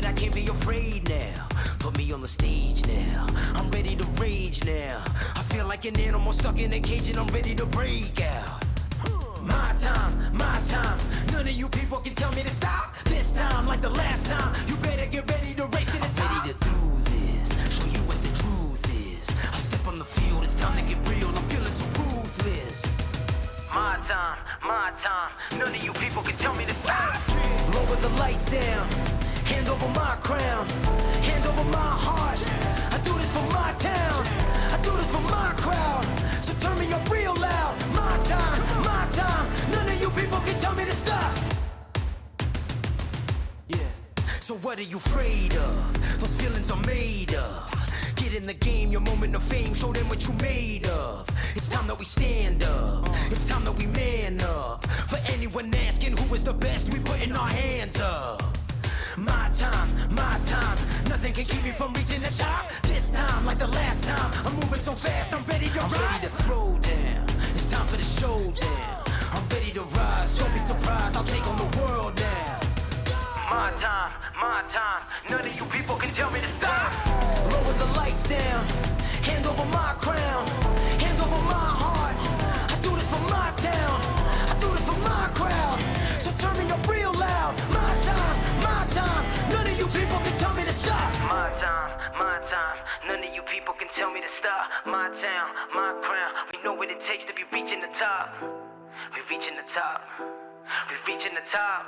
I can't be afraid now. Put me on the stage now. I'm ready to rage now. I feel like an animal stuck in a cage and I'm ready to break out. My time. None of you people can tell me to stop. This time, like the last time, you better get ready to race to the top. I'm ready to do this, show you what the truth is. I step on the field, it's time to get real. I'm feeling so ruthless. My time. None of you people can tell me to stop. Lower the lights down. Hand over my crown. Hand over my heart. I do this for my town. I do this for my crowd. So turn me up real loud. My time. None of you people can tell me to stop. Yeah. So what are you afraid of? Those feelings are made of. Get in the game, your moment of fame. Show them what you made of. It's time that we stand up. It's time that we man up. For anyone asking who is the best, we putting our hands up. My time. Nothing can keep me from reaching the top. This time, like the last time, I'm moving so fast, I'm ready to ride. I'm ready to throw down. It's time for the showdown. I'm ready to rise. Don't be surprised, I'll take on the world now. My time. None of you people can tell me to stop. Lower the lights down. Hand over my crown. Hand over my heart. I do this for my town. I do this for my crowd. So turn me up real loud. My time. None of you people can tell me to stop. My time. None of you people can tell me to stop. My town, my crown. We know what it takes to be reaching the top. We're reaching the top. We're reaching the top.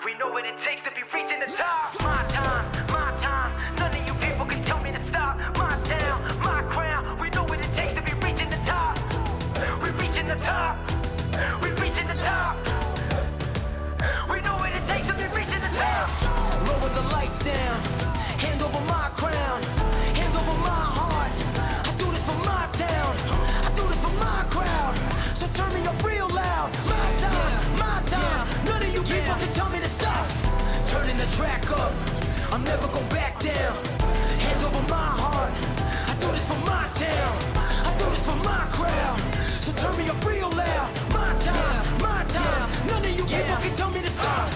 We know what it takes to be reaching the top. My time. None of you people can tell me to stop. My town, my crown. We know what it takes to be reaching the top. We're reaching the top. We're reaching the top. We know what it takes to be reaching the top. Lower the lights down. Hand over my crown. Hand over my heart. I do this for my town. I do this for my crowd. So turn me up real loud. My time. None of you people can tell me to stop. Turning the track up. I'll never go back down. Hand over my heart. I do this for my town. I do this for my crowd. So turn me up real loud. My time. None of you people can tell me to stop.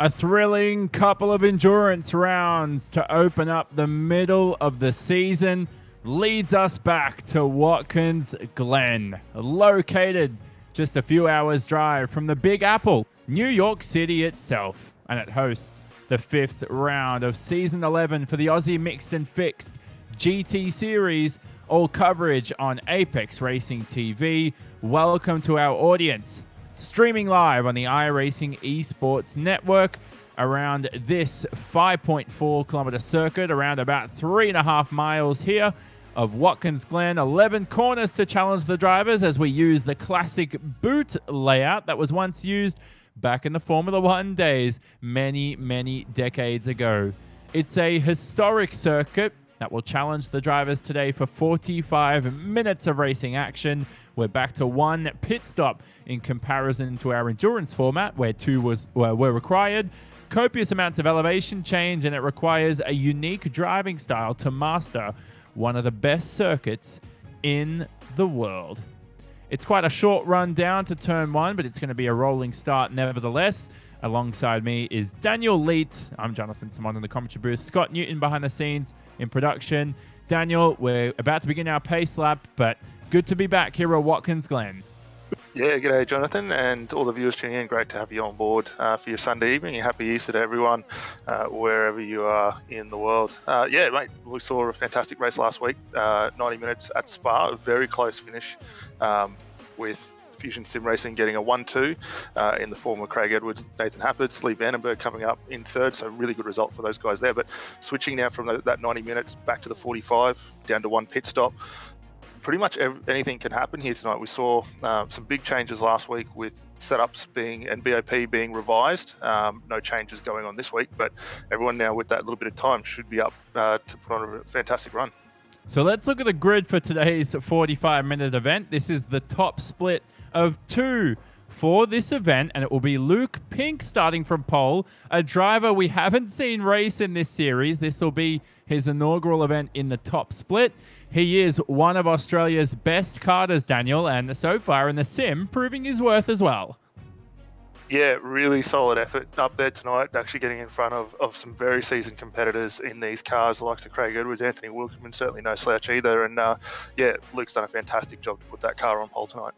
A thrilling couple of endurance rounds to open up the middle of the season leads us back to Watkins Glen, located just a few hours' drive from the Big Apple, New York City itself, and it hosts the 5th round of Season 11 for the Aussie Mixed and Fixed GT Series, all coverage on Apex Racing TV. Welcome to our audience. Streaming live on the iRacing Esports Network around this 5.4 kilometer circuit, around about 3.5 miles here of Watkins Glen. 11 corners to challenge the drivers as we use the classic boot layout that was once used back in the Formula One days many decades ago. It's a historic circuit that will challenge the drivers today for 45 minutes of racing action. We're back to one pit stop in comparison to our endurance format, where two were required. Copious amounts of elevation change, and it requires a unique driving style to master one of the best circuits in the world. It's quite a short run down to turn one, but it's going to be a rolling start nevertheless. Alongside me is Daniel Leet. I'm Jonathan Simon in the commentary booth. Scott Newton behind the scenes in production. Daniel, we're about to begin our pace lap, but good to be back here at Watkins Glen. Yeah, g'day Jonathan and all the viewers tuning in. Great to have you on board for your Sunday evening. Happy Easter to everyone, wherever you are in the world. Yeah, mate, we saw a fantastic race last week, 90 minutes at Spa, a very close finish with Fusion Sim Racing getting a 1-2 in the form of Craig Edwards, Nathan Happerts, Lee Vandenberg coming up in third, so really good result for those guys there. But switching now from that 90 minutes back to the 45, down to one pit stop, pretty much anything can happen here tonight. We saw some big changes last week with setups and BOP being revised. No changes going on this week, but everyone now with that little bit of time should be up to put on a fantastic run. So let's look at the grid for today's 45-minute event. This is the top split of two for this event, and it will be Luke Pink starting from pole, a driver we haven't seen race in this series. This will be his inaugural event in the top split. He is one of Australia's best karters, Daniel, and so far in the sim, proving his worth as well. Yeah, really solid effort up there tonight, actually getting in front of some very seasoned competitors in these cars, the likes of Craig Edwards, Anthony Wilkerman, certainly no slouch either. And yeah, Luke's done a fantastic job to put that car on pole tonight.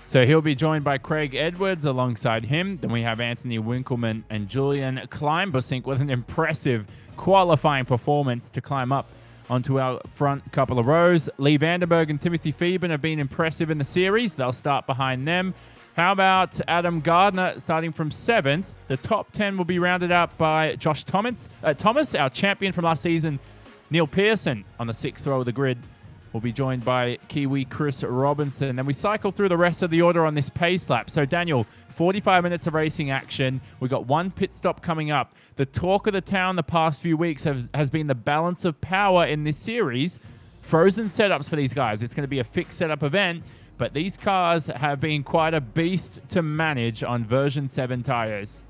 So he'll be joined by Craig Edwards alongside him. Then we have Anthony Winkleman and Julian Kleinbusink with an impressive qualifying performance to climb up onto our front couple of rows. Lee Vandenberg and Timothy Phoeben have been impressive in the series. They'll start behind them. How about Adam Gardner starting from 7th? The top 10 will be rounded out by Josh Thomas, our champion from last season. Neil Pearson on the 6th row of the grid will be joined by Kiwi Chris Robinson. Then we cycle through the rest of the order on this pace lap. So Daniel, 45 minutes of racing action. We've got one pit stop coming up. The talk of the town the past few weeks has been the balance of power in this series. Frozen setups for these guys. It's going to be a fixed setup event, but these cars have been quite a beast to manage on version 7 tires.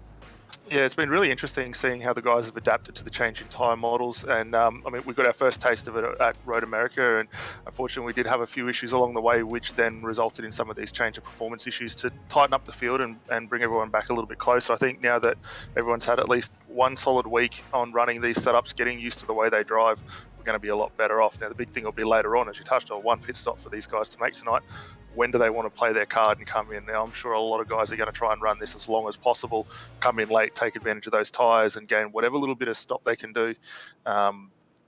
Yeah, it's been really interesting seeing how the guys have adapted to the change in tyre models. And I mean, we got our first taste of it at Road America, and unfortunately we did have a few issues along the way, which then resulted in some of these change of performance issues to tighten up the field and bring everyone back a little bit closer. I think now that everyone's had at least one solid week on running these setups, getting used to the way they drive, we're going to be a lot better off. Now, the big thing will be later on, as you touched on, one pit stop for these guys to make tonight. When do they want to play their card and come in? Now, I'm sure a lot of guys are going to try and run this as long as possible, come in late, take advantage of those tyres and gain whatever little bit of stop they can do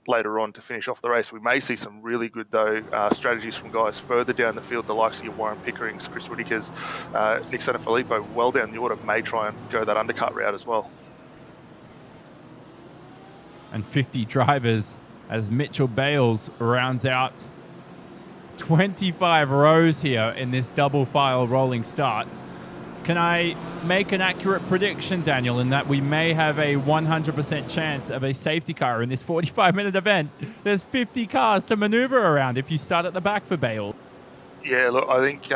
later on to finish off the race. We may see some really good, though, strategies from guys further down the field, the likes of your Warren Pickerings, Chris Whitakers, Nick Sanfilippo, well down the order, may try and go that undercut route as well. And 50 drivers as Mitchell Bales rounds out 25 rows here in this double file rolling start. Can I make an accurate prediction, Daniel, in that we may have a 100% chance of a safety car in this 45-minute event? There's 50 cars to maneuver around if you start at the back for Bale. Yeah, look, I think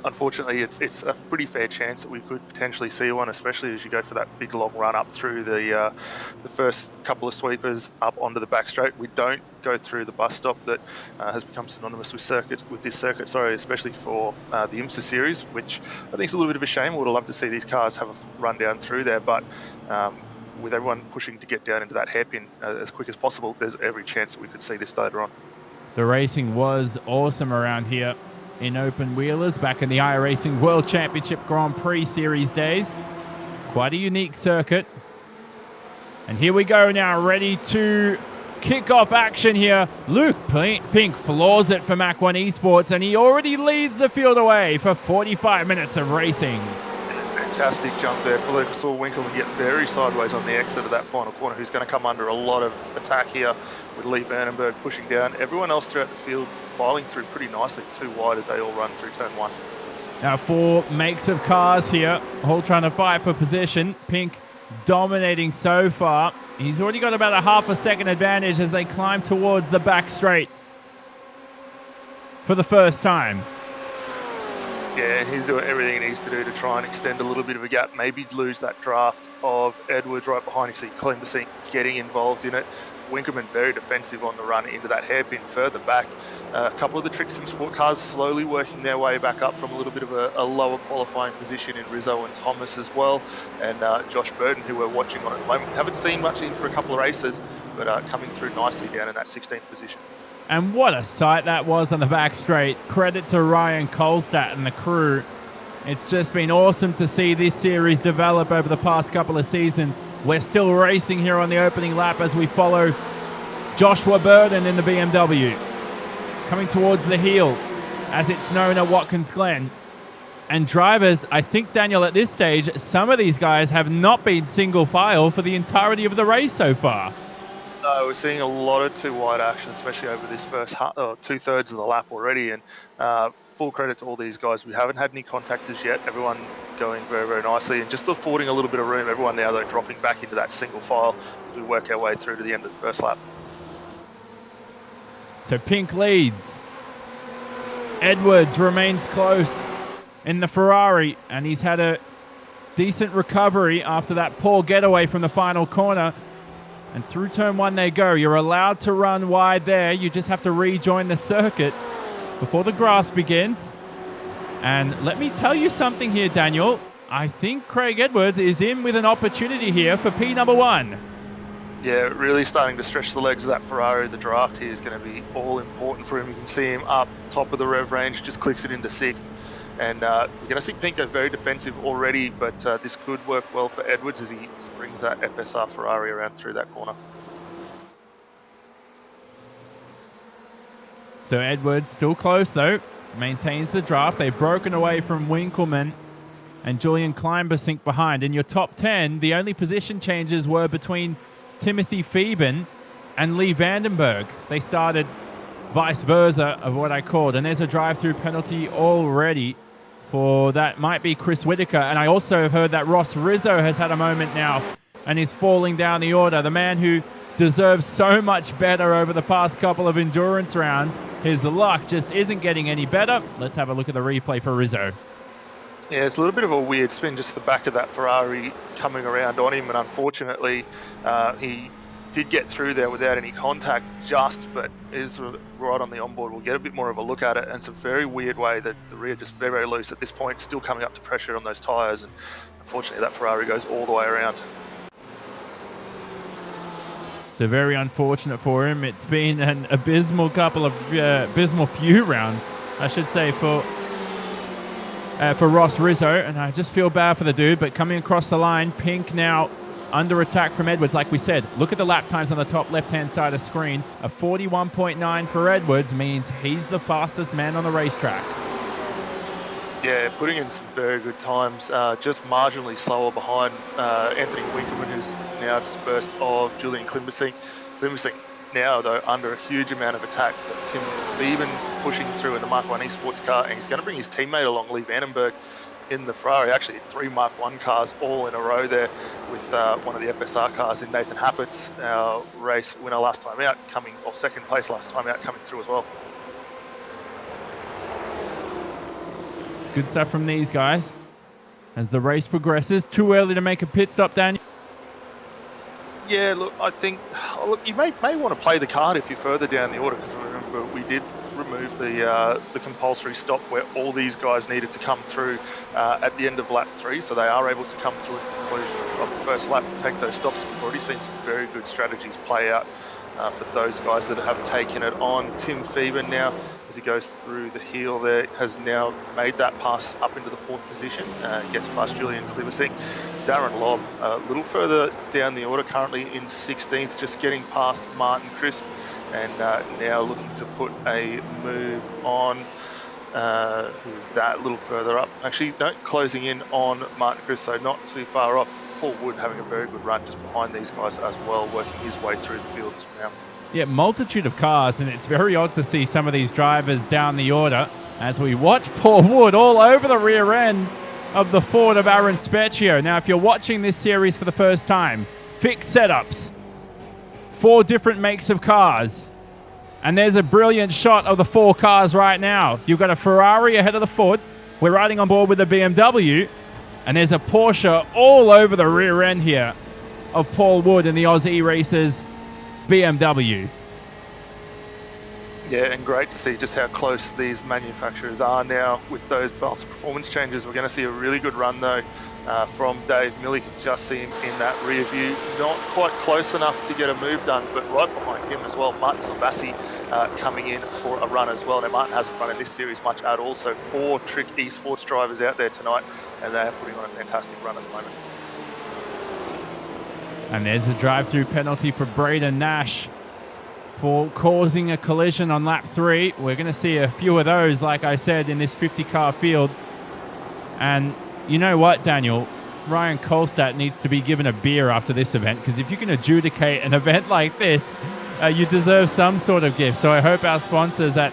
unfortunately it's a pretty fair chance that we could potentially see one, especially as you go for that big long run up through the first couple of sweepers up onto the back straight. We don't go through the bus stop that has become synonymous with this circuit. Sorry, especially for the IMSA series, which I think is a little bit of a shame. Would have loved to see these cars have a run down through there, but with everyone pushing to get down into that hairpin as quick as possible, there's every chance that we could see this later on. The racing was awesome around here in open wheelers back in the iRacing World Championship Grand Prix Series days. Quite a unique circuit. And here we go now, ready to kick off action here. Luke Pink floors it for Mach 1 Esports, and he already leads the field away for 45 minutes of racing. Fantastic jump there. Luke saw Winkleman get very sideways on the exit of that final corner, who's going to come under a lot of attack here with Lee Vandenberg pushing down. Everyone else throughout the field filing through pretty nicely, too wide as they all run through turn one. Now 4 makes of cars here, all trying to fight for position. Pink dominating so far. He's already got about a half a second advantage as they climb towards the back straight for the first time. Yeah, he's doing everything he needs to do to try and extend a little bit of a gap, maybe lose that draft of Edwards right behind. You see Clemberson getting involved in it. Winkelman very defensive on the run into that hairpin further back. A couple of the Trick Sim Sport cars slowly working their way back up from a little bit of a lower qualifying position in Rizzo and Thomas as well. And Josh Burton, who we're watching on at the moment. Haven't seen much in for a couple of races, but coming through nicely down in that 16th position. And what a sight that was on the back straight. Credit to Ryan Kolstad and the crew. It's just been awesome to see this series develop over the past couple of seasons. We're still racing here on the opening lap as we follow Joshua Burden in the BMW. Coming towards the heel, as it's known at Watkins Glen. And drivers, I think, Daniel, at this stage, some of these guys have not been single file for the entirety of the race so far. No, we're seeing a lot of too wide action, especially over this first 2/3 of the lap already. And full credit to all these guys. We haven't had any contact as yet. Everyone going very, very nicely and just affording a little bit of room. Everyone now, though, dropping back into that single file as we work our way through to the end of the first lap. So Pink leads. Edwards remains close in the Ferrari, and he's had a decent recovery after that poor getaway from the final corner. And through turn one they go. You're allowed to run wide there. You just have to rejoin the circuit before the grass begins. And let me tell you something here, Daniel. I think Craig Edwards is in with an opportunity here for P number 1. Yeah, really starting to stretch the legs of that Ferrari. The draft here is going to be all important for him. You can see him up top of the rev range, just clicks it into 6th. And we're going to see Pink go very defensive already, but this could work well for Edwards as he brings that FSR Ferrari around through that corner. So Edwards still close though, maintains the draft. They've broken away from Winkleman and Julian Kleinbersink behind. In your top 10, the only position changes were between Timothy Fieben and Lee Vandenberg. They started vice versa of what I called. And there's a drive-through penalty already for that might be Chris Whitaker. And I also have heard that Ross Rizzo has had a moment now and is falling down the order. The man who deserves so much better over the past couple of endurance rounds. His luck just isn't getting any better. Let's have a look at the replay for Rizzo. Yeah, it's a little bit of a weird spin, just the back of that Ferrari coming around on him. And unfortunately, he did get through there without any contact but is right on the onboard. We'll get a bit more of a look at it. And it's a very weird way that the rear just very, very loose at this point, still coming up to pressure on those tyres. And unfortunately, that Ferrari goes all the way around. So very unfortunate for him. It's been an abysmal few rounds, I should say, for Ross Rizzo. And I just feel bad for the dude, but coming across the line, Pink now under attack from Edwards. Like we said, look at the lap times on the top left-hand side of screen. A 41.9 for Edwards means he's the fastest man on the racetrack. Yeah, putting in some very good times, just marginally slower behind Anthony Winkelman, who's now dispersed of Julian Klimbersink. Klimbersink now, though, under a huge amount of attack. Tim Fieben pushing through in the Mark 1 Esports car, and he's going to bring his teammate along, Lee Vandenberg, in the Ferrari. Actually, 3 Mark 1 cars all in a row there with one of the FSR cars in Nathan Happett's, our race winner last time out, second place last time out, coming through as well. good stuff from these guys as the race progresses. Too early to make a pit stop, Daniel. Yeah, look, I think you may want to play the card if you're further down the order, because remember we did remove the compulsory stop where all these guys needed to come through at the end of lap 3, so they are able to come through at the conclusion of the first lap and take those stops. We've already seen some very good strategies play out for those guys that have taken it on. Tim Phoeben now, as he goes through the heel there, has now made that pass up into the 4th position, gets past Julian Cliversing. Darren Lobb, a little further down the order, currently in 16th, just getting past Martin Crisp, and now looking to put a move on. Who's that? A little further up. Actually, no, closing in on Martin Crisp, so not too far off. Paul Wood having a very good run just behind these guys as well, working his way through the field now. Yeah, multitude of cars, and it's very odd to see some of these drivers down the order as we watch Paul Wood all over the rear end of the Ford of Aaron Specchio. Now, if you're watching this series for the first time, fixed setups, 4 different makes of cars, and there's a brilliant shot of the 4 cars right now. You've got a Ferrari ahead of the Ford. We're riding on board with a BMW. And there's a Porsche all over the rear end here of Paul Wood in the Aussie Racers BMW. Yeah, and great to see just how close these manufacturers are now with those balance performance changes. We're going to see a really good run, though, from Dave Millie. You can just see him in that rear view. Not quite close enough to get a move done, but right behind him as well, Martin Salvassi coming in for a run as well. Now, Martin hasn't run in this series much at all, so 4 Trick Esports drivers out there tonight, and they're putting on a fantastic run at the moment. And there's a drive-through penalty for Braden Nash for causing a collision on lap 3. We're going to see a few of those, like I said, in this 50-car field. And you know what, Daniel? Ryan Kolstad needs to be given a beer after this event, because if you can adjudicate an event like this, you deserve some sort of gift. So I hope our sponsors at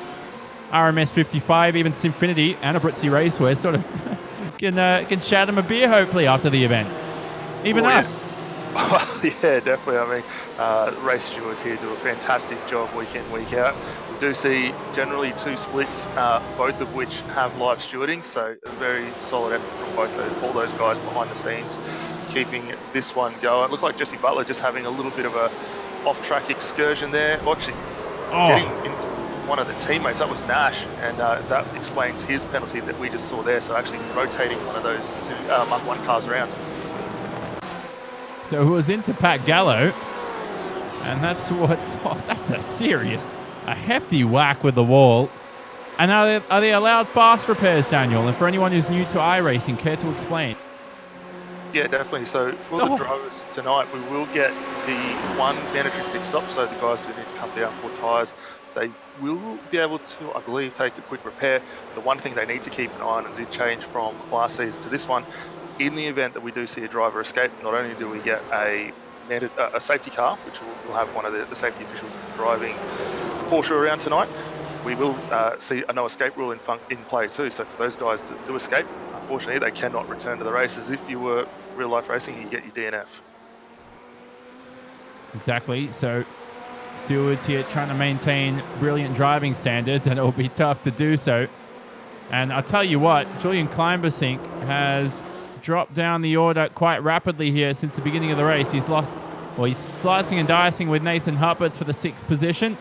RMS 55, even Simfinity and Abruzzi Raceway sort of can shout him a beer, hopefully, after the event. Even us. Yeah, definitely. I mean, race stewards here do a fantastic job week in, week out. We do see generally 2 splits, both of which have live stewarding, so a very solid effort from all those guys behind the scenes, keeping this one going. It looked like Jesse Butler just having a little bit of a off-track excursion there. Well, actually, getting into one of the teammates, that was Nash, and that explains his penalty that we just saw there. So actually rotating one of those 2 Mark 1 cars around. So it was into Pat Gallo, and that's a hefty whack with the wall. And are they allowed fast repairs, Daniel? And for anyone who's new to iRacing, care to explain? Yeah, definitely. So for the drivers tonight, we will get the 1 mandatory pit stop, so the guys do need to come down for tyres. They will be able to, I believe, take a quick repair. The one thing they need to keep an eye on, and did change from last season to this one, in the event that we do see a driver escape, not only do we get a safety car, which will have one of the safety officials driving the Porsche around tonight, we will see a no escape rule in play too. So for those guys to do escape, unfortunately, they cannot return to the races. If you were real life racing, you get your DNF. Exactly. So stewards here trying to maintain brilliant driving standards, and it'll be tough to do so. And I'll tell you what, Julian Kleimbesink has dropped down the order quite rapidly here since the beginning of the race. He's slicing and dicing with Nathan Huppertz for the 6th position.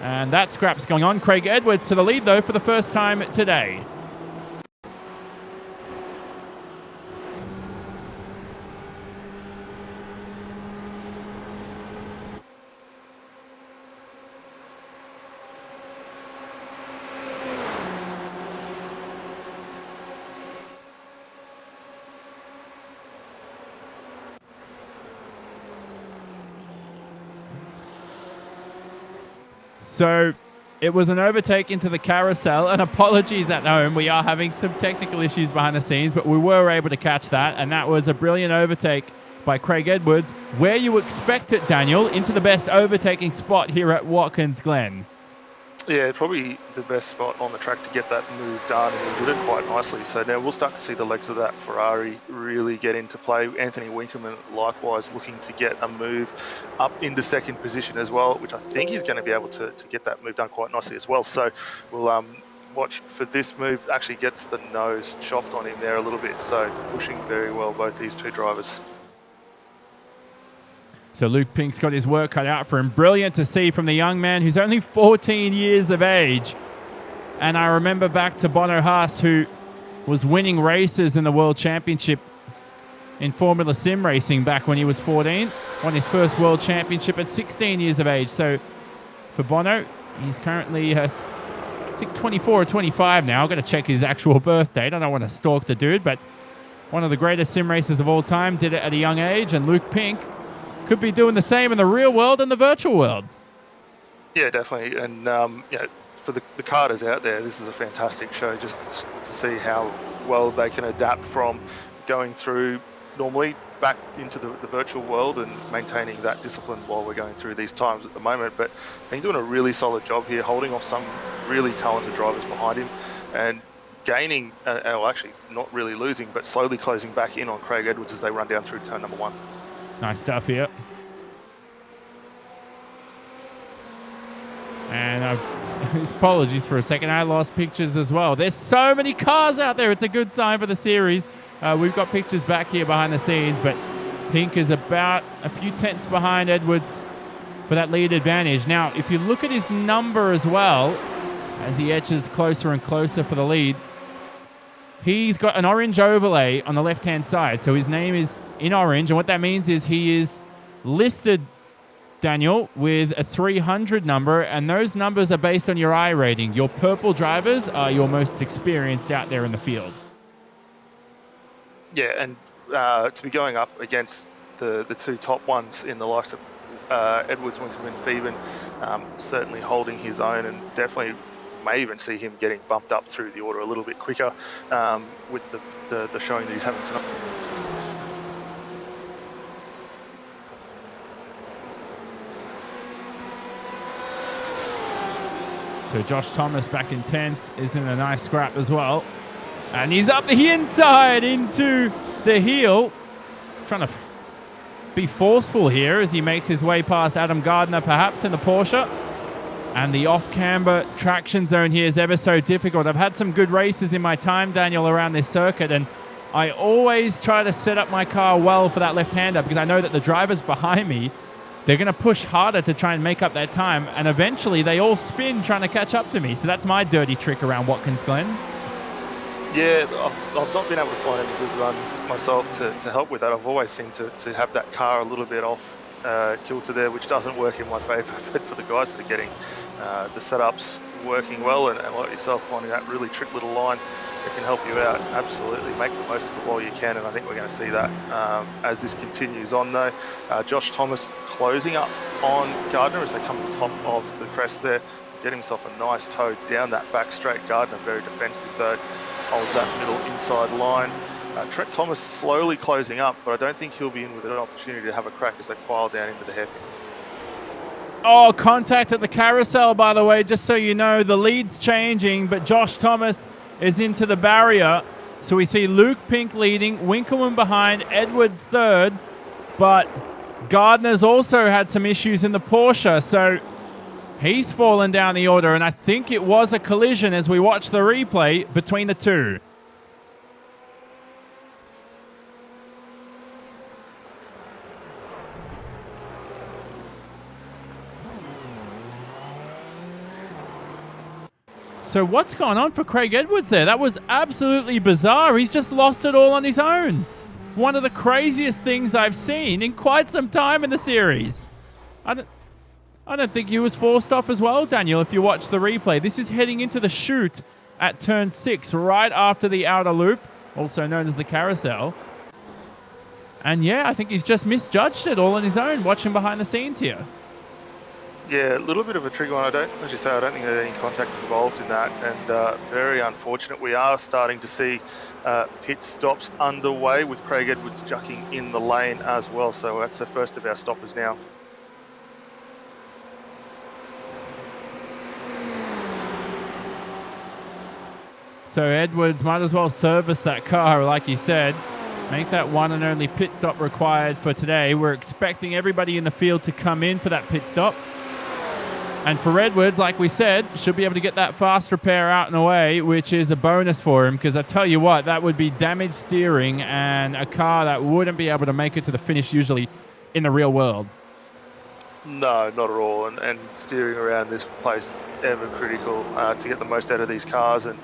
And that scrap's going on. Craig Edwards to the lead, though, for the first time today. So it was an overtake into the carousel, and apologies at home. We are having some technical issues behind the scenes, but we were able to catch that, and that was a brilliant overtake by Craig Edwards. Where you expect it, Daniel, into the best overtaking spot here at Watkins Glen. Yeah, probably the best spot on the track to get that move done, and he did it quite nicely. So now we'll start to see the legs of that Ferrari really get into play. Anthony Winkelman likewise looking to get a move up into 2nd position as well, which I think he's going to be able to get that move done quite nicely as well. So we'll watch for this move, actually gets the nose chopped on him there a little bit. So pushing very well, both these two drivers. So Luke Pink's got his work cut out for him. Brilliant to see from the young man who's only 14 years of age. And I remember back to Bono Haas, who was winning races in the World Championship in Formula Sim racing back when he was 14. Won his first World Championship at 16 years of age. So for Bono, he's currently, I think, 24 or 25 now. I've got to check his actual birth date. I don't want to stalk the dude, but one of the greatest sim racers of all time, did it at a young age. And Luke Pink could be doing the same in the real world and the virtual world. Yeah, definitely. And, you know, for the karters out there, this is a fantastic show just to see how well they can adapt from going through normally back into the virtual world and maintaining that discipline while we're going through these times at the moment. But he's doing a really solid job here, holding off some really talented drivers behind him and gaining, well, actually not really losing, but slowly closing back in on Craig Edwards as they run down through turn number 1. Nice stuff here. And apologies for a second. I lost pictures as well. There's so many cars out there. It's a good sign for the series. We've got pictures back here behind the scenes, but Pink is about a few tenths behind Edwards for that lead advantage. Now, if you look at his number as well, as he edges closer and closer for the lead, he's got an orange overlay on the left-hand side. So his name is in orange, and what that means is he is listed, Daniel, with a 300 number, and those numbers are based on your I rating. Your purple drivers are your most experienced out there in the field. Yeah, and to be going up against the two top ones in the likes of Edwards, Winkelmann, Phoeben, certainly holding his own, and definitely may even see him getting bumped up through the order a little bit quicker with the showing that he's having tonight. So Josh Thomas back in 10th is in a nice scrap as well. And he's up the inside into the heel. Trying to be forceful here as he makes his way past Adam Gardner, perhaps, in the Porsche. And the off-camber traction zone here is ever so difficult. I've had some good races in my time, Daniel, around this circuit, and I always try to set up my car well for that left-hander because I know that the drivers behind me, they're going to push harder to try and make up that time, and eventually they all spin trying to catch up to me. So that's my dirty trick around Watkins, Glen. Yeah, I've not been able to find any good runs myself to help with that. I've always seemed to have that car a little bit off kilter there, which doesn't work in my favour. But for the guys that are getting the setups working well, and like yourself, finding that really trick little line that can help you out, absolutely make the most of it while you can. And I think we're going to see that as this continues on, though. Josh Thomas closing up on Gardner as they come to the top of the crest there. Get himself a nice toe down that back straight. Gardner very defensive though, holds that middle inside line. Trent Thomas slowly closing up, but I don't think he'll be in with an opportunity to have a crack as they file down into the hairpin. Oh, contact at the carousel, by the way, just so you know. The lead's changing, but Josh Thomas is into the barrier. So we see Luke Pink leading, Winkelmann behind, Edwards third, but Gardner's also had some issues in the Porsche, so he's fallen down the order, and I think it was a collision as we watch the replay between the two. So what's gone on for Craig Edwards there? That was absolutely bizarre. He's just lost it all on his own. One of the craziest things I've seen in quite some time in the series. I don't think he was forced off as well, Daniel, if you watch the replay. This is heading into the chute at turn 6, right after the outer loop, also known as the carousel. And yeah, I think he's just misjudged it all on his own, watching behind the scenes here. Yeah, a little bit of a trigger one. As you say, I don't think there's any contact involved in that, and very unfortunate. We are starting to see pit stops underway with Craig Edwards jucking in the lane as well, so that's the first of our stoppers now. So Edwards might as well service that car, like you said. Make that one and only pit stop required for today. We're expecting everybody in the field to come in for that pit stop. And for Edwards, like we said, should be able to get that fast repair out and away, which is a bonus for him, because I tell you what, that would be damaged steering and a car that wouldn't be able to make it to the finish usually in the real world. No, not at all. And steering around this place, ever critical to get the most out of these cars. And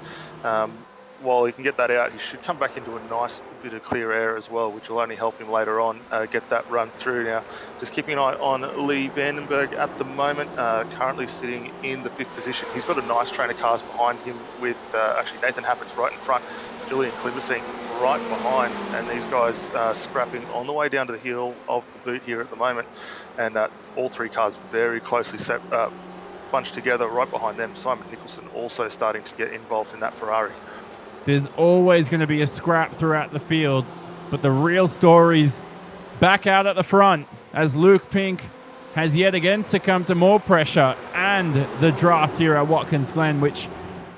while he can get that out, he should come back into a nice bit of clear air as well, which will only help him later on get that run through. Now, just keeping an eye on Lee Vandenberg at the moment, currently sitting in the 5th position. He's got a nice train of cars behind him with actually Nathan Happett's right in front, Julian Klibersink right behind, and these guys scrapping on the way down to the heel of the boot here at the moment. And all 3 cars very closely bunched together right behind them. Simon Nicholson also starting to get involved in that Ferrari. There's always going to be a scrap throughout the field, but the real story's back out at the front as Luke Pink has yet again succumbed to more pressure and the draft here at Watkins Glen, which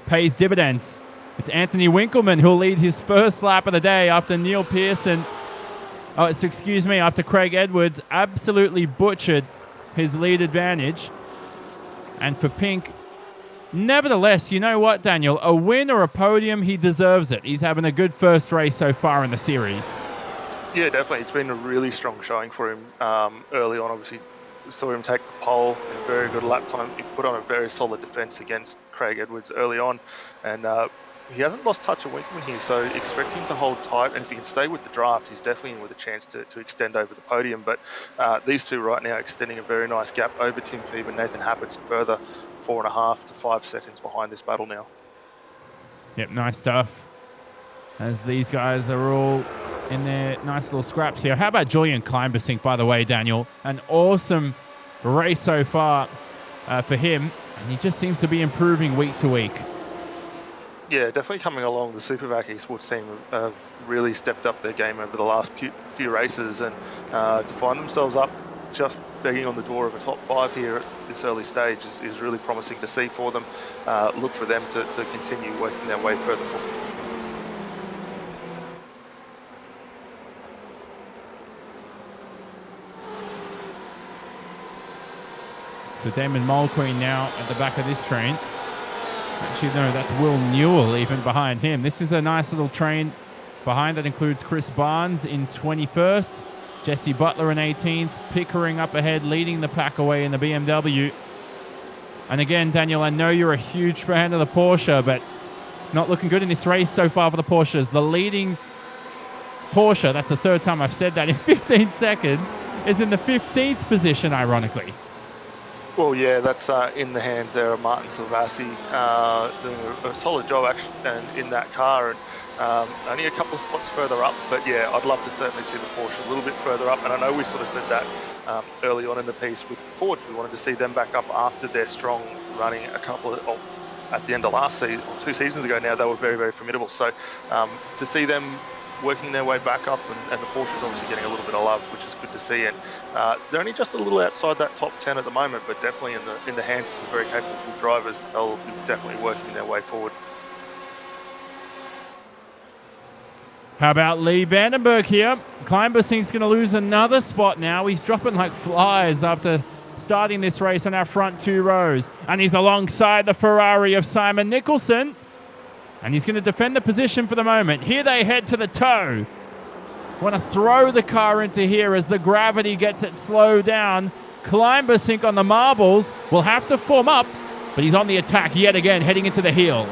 pays dividends. It's Anthony Winkleman who'll lead his first lap of the day after Neil Pearson, after Craig Edwards absolutely butchered his lead advantage. And for Pink, nevertheless, you know what, Daniel? A win or a podium, he deserves it. He's having a good first race so far in the series. Yeah, definitely. It's been a really strong showing for him early on. Obviously, we saw him take the pole in a very good lap time. He put on a very solid defence against Craig Edwards early on. And he hasn't lost touch of Winkleman here, so expect him to hold tight. And if he can stay with the draft, he's definitely in with a chance to extend over the podium. But these two right now extending a very nice gap over Tim Phoebe and Nathan Happett's a further 4.5 to 5 seconds behind this battle now. Yep, nice stuff. As these guys are all in their nice little scraps here. How about Julian Klibersink, by the way, Daniel? An awesome race so far for him, and he just seems to be improving week to week. Yeah, definitely coming along. The Supervac esports team have really stepped up their game over the last few races, and to find themselves up just begging on the door of a top 5 here at this early stage is really promising to see for them. Look for them to continue working their way further forward. So Damon Mulqueen now at the back of this train. Actually, no, that's Will Newell even behind him. This is a nice little train behind that includes Chris Barnes in 21st, Jesse Butler in 18th, Pickering up ahead, leading the pack away in the BMW. And again, Daniel, I know you're a huge fan of the Porsche, but not looking good in this race so far for the Porsches. The leading Porsche, that's the 3rd time I've said that in 15 seconds, is in the 15th position, ironically. Well, yeah, that's in the hands there of Martin Silvassi, doing a solid job actually in that car, and only a couple of spots further up. But yeah, I'd love to certainly see the Porsche a little bit further up. And I know we sort of said that early on in the piece with the Fords. We wanted to see them back up after their strong running at the end of last season, or 2 seasons ago now. They were very, very formidable. So to see them working their way back up, and the Porsche's obviously getting a little bit of love, which is good to see. And they're only just a little outside that top 10 at the moment, but definitely in the hands of some very capable drivers. They'll be definitely working their way forward. How about Lee Vandenberg here? Klibersink's going to lose another spot now. He's dropping like flies after starting this race on our front 2 rows. And he's alongside the Ferrari of Simon Nicholson. And he's going to defend the position for the moment. Here they head to the toe. Want to throw the car into here as the gravity gets it slowed down. Klibersink on the marbles will have to form up, but he's on the attack yet again, heading into the heel.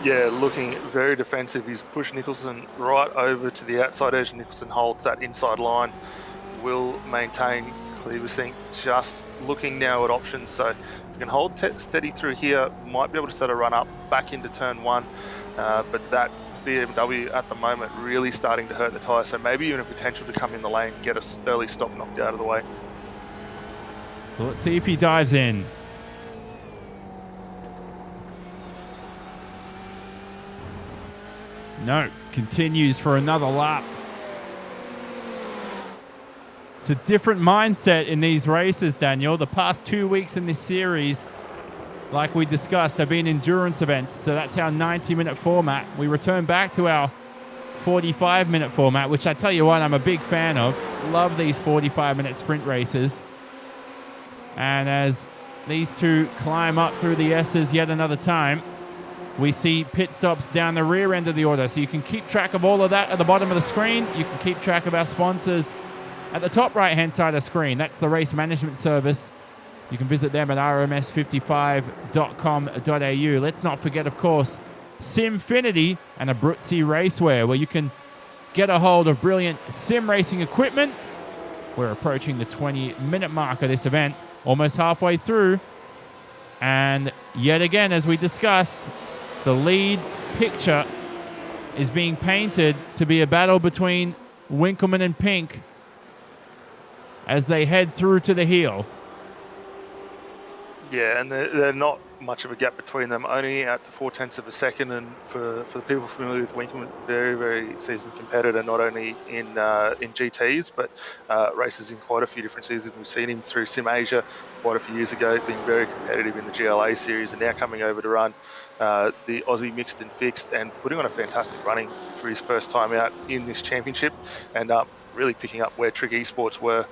Yeah, looking very defensive. He's pushed Nicholson right over to the outside edge. Nicholson holds that inside line, will maintain. Klibersink just looking now at options. So if you can hold steady through here, might be able to set a run up back into turn 1. But that BMW at the moment really starting to hurt the tyre. So maybe even a potential to come in the lane, get an early stop knocked out of the way. So let's see if he dives in. No, continues for another lap. It's a different mindset in these races, Daniel. The past 2 weeks in this series, like we discussed, have been endurance events. So that's our 90-minute format. We return back to our 45-minute format, which I tell you what, I'm a big fan of. Love these 45-minute sprint races. And as these two climb up through the S's yet another time. We see pit stops down the rear end of the order, so you can keep track of all of that at the bottom of the screen. You can keep track of our sponsors at the top right-hand side of the screen. That's the race management service. You can visit them at rms55.com.au. Let's not forget, of course, Simfinity and Abruzzi Racewear, where you can get a hold of brilliant sim racing equipment. We're approaching the 20-minute mark of this event, almost halfway through. And yet again, as we discussed, the lead picture is being painted to be a battle between Winkleman and Pink as they head through to the heel. Yeah, and they're not much of a gap between them, only out to 0.4 of a second. And for the people familiar with Winkleman, very, very seasoned competitor, not only in GTs, but races in quite a few different seasons. We've seen him through Sim Asia quite a few years ago, being very competitive in the GLA series, and now coming over to run the Aussie mixed and fixed, and putting on a fantastic running for his first time out in this championship, and really picking up where Trick Esports were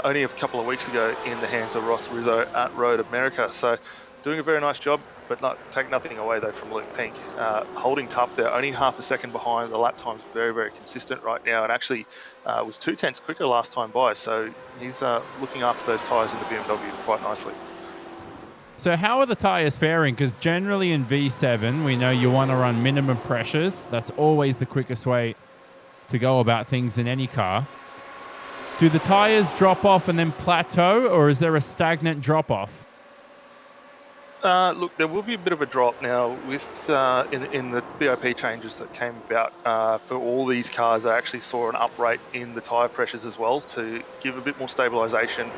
only a couple of weeks ago in the hands of Ross Rizzo at Road America. So doing a very nice job, but take nothing away though from Luke Pink. Holding tough there, only half a second behind. The lap time's very, very consistent right now, and actually was 0.2 quicker last time by. So he's looking after those tyres in the BMW quite nicely. So how are the tyres faring? Because generally in V7, we know you want to run minimum pressures. That's always the quickest way to go about things in any car. Do the tyres drop off and then plateau, or is there a stagnant drop-off? Look, there will be a bit of a drop now with in the BOP changes that came about for all these cars. I actually saw an uprate in the tyre pressures as well to give a bit more stabilisation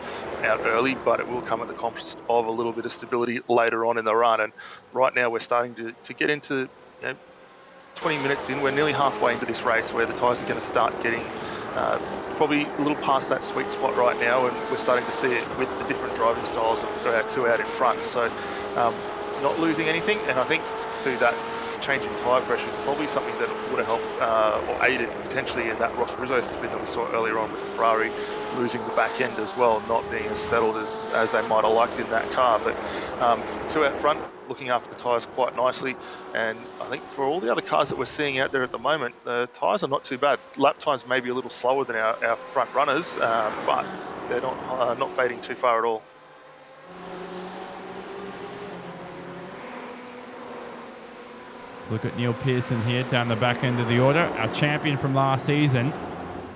out early, but it will come at the cost of a little bit of stability later on in the run. And right now we're starting to get into 20 minutes in. We're nearly halfway into this race where the tyres are going to start getting probably a little past that sweet spot right now, and we're starting to see it with the different driving styles of our two out in front. So not losing anything, and I think to that change in tyre pressure is probably something that would have helped or aided potentially in that Ross Rizzo spin that we saw earlier on with the Ferrari losing the back end as well, not being as settled as they might have liked in that car. But for the two out front, looking after the tyres quite nicely, and I think for all the other cars that we're seeing out there at the moment, the tyres are not too bad. Lap times may be a little slower than our front runners, but they're not fading too far at all. Let's look at Neil Pearson here down the back end of the order, our champion from last season.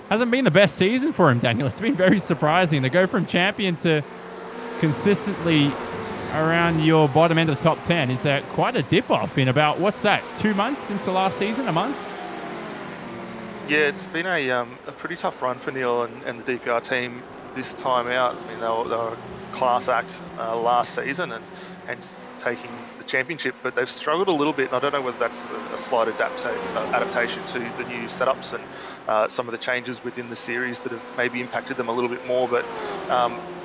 Hasn't been the best season for him, Daniel. It's been very surprising to go from champion to consistently around your bottom end of the top 10. Is that quite a dip off in about, what's that, 2 months since the last season, a month? Yeah, it's been a pretty tough run for Neil and the DPR team this time out. I mean, they were a class act last season and hence taking the championship, but they've struggled a little bit, and I don't know whether that's a slight adaptation to the new setups and some of the changes within the series that have maybe impacted them a little bit more, but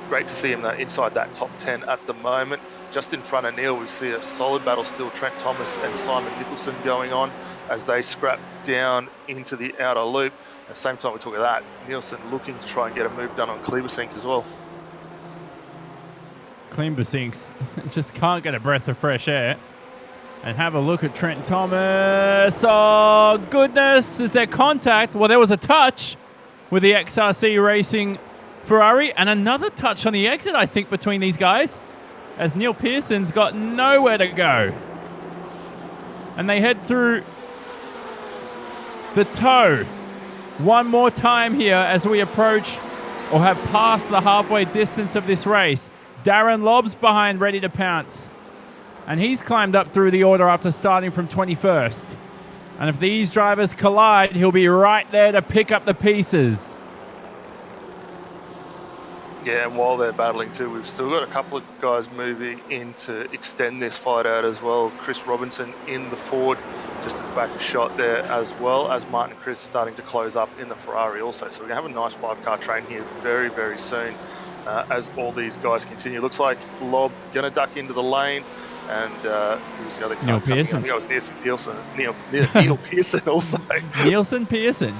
great to see him inside that top 10 at the moment. Just in front of Neil, we see a solid battle still, Trent Thomas and Simon Nicholson going on as they scrap down into the outer loop. At the same time we talk of that, Nielsen looking to try and get a move done on Klebersink as well. Klebersink just can't get a breath of fresh air. And have a look at Trent Thomas. Oh, goodness. Is there contact? Well, there was a touch with the XRC Racing Ferrari, and another touch on the exit, I think, between these guys, as Neil Pearson's got nowhere to go. And they head through the toe one more time here as we approach or have passed the halfway distance of this race. Darren Lobbs behind, ready to pounce. And he's climbed up through the order after starting from 21st. And if these drivers collide, he'll be right there to pick up the pieces. Yeah, and while they're battling too, we've still got a couple of guys moving in to extend this fight out as well. Chris Robinson in the Ford, just at the back of shot there, as well as Martin Chris starting to close up in the Ferrari also. So we're going to have a nice 5-car train here very, very soon as all these guys continue. Looks like Lob going to duck into the lane. And who's the other car? Neil Pearson. I think it was Nielsen. Neil Pearson also. Nielsen Pearson.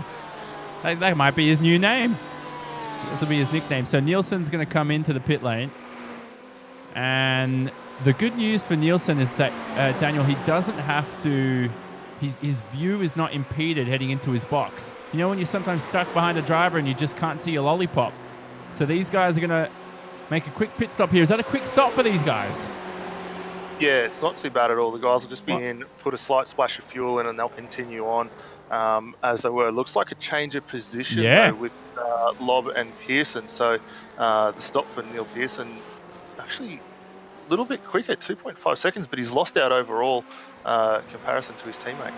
That might be his new name. This will be his nickname. So Nielsen's going to come into the pit lane. And the good news for Nielsen is that, Daniel, he doesn't have to, his view is not impeded heading into his box. You know when you're sometimes stuck behind a driver and you just can't see your lollipop? So these guys are going to make a quick pit stop here. Is that a quick stop for these guys? Yeah, it's not too bad at all. The guys will just be in, put a slight splash of fuel in, and they'll continue on as they were. Looks like a change of position though, with Lobb and Pearson. So the stop for Neil Pearson actually a little bit quicker, 2.5 seconds, but he's lost out overall comparison to his teammate.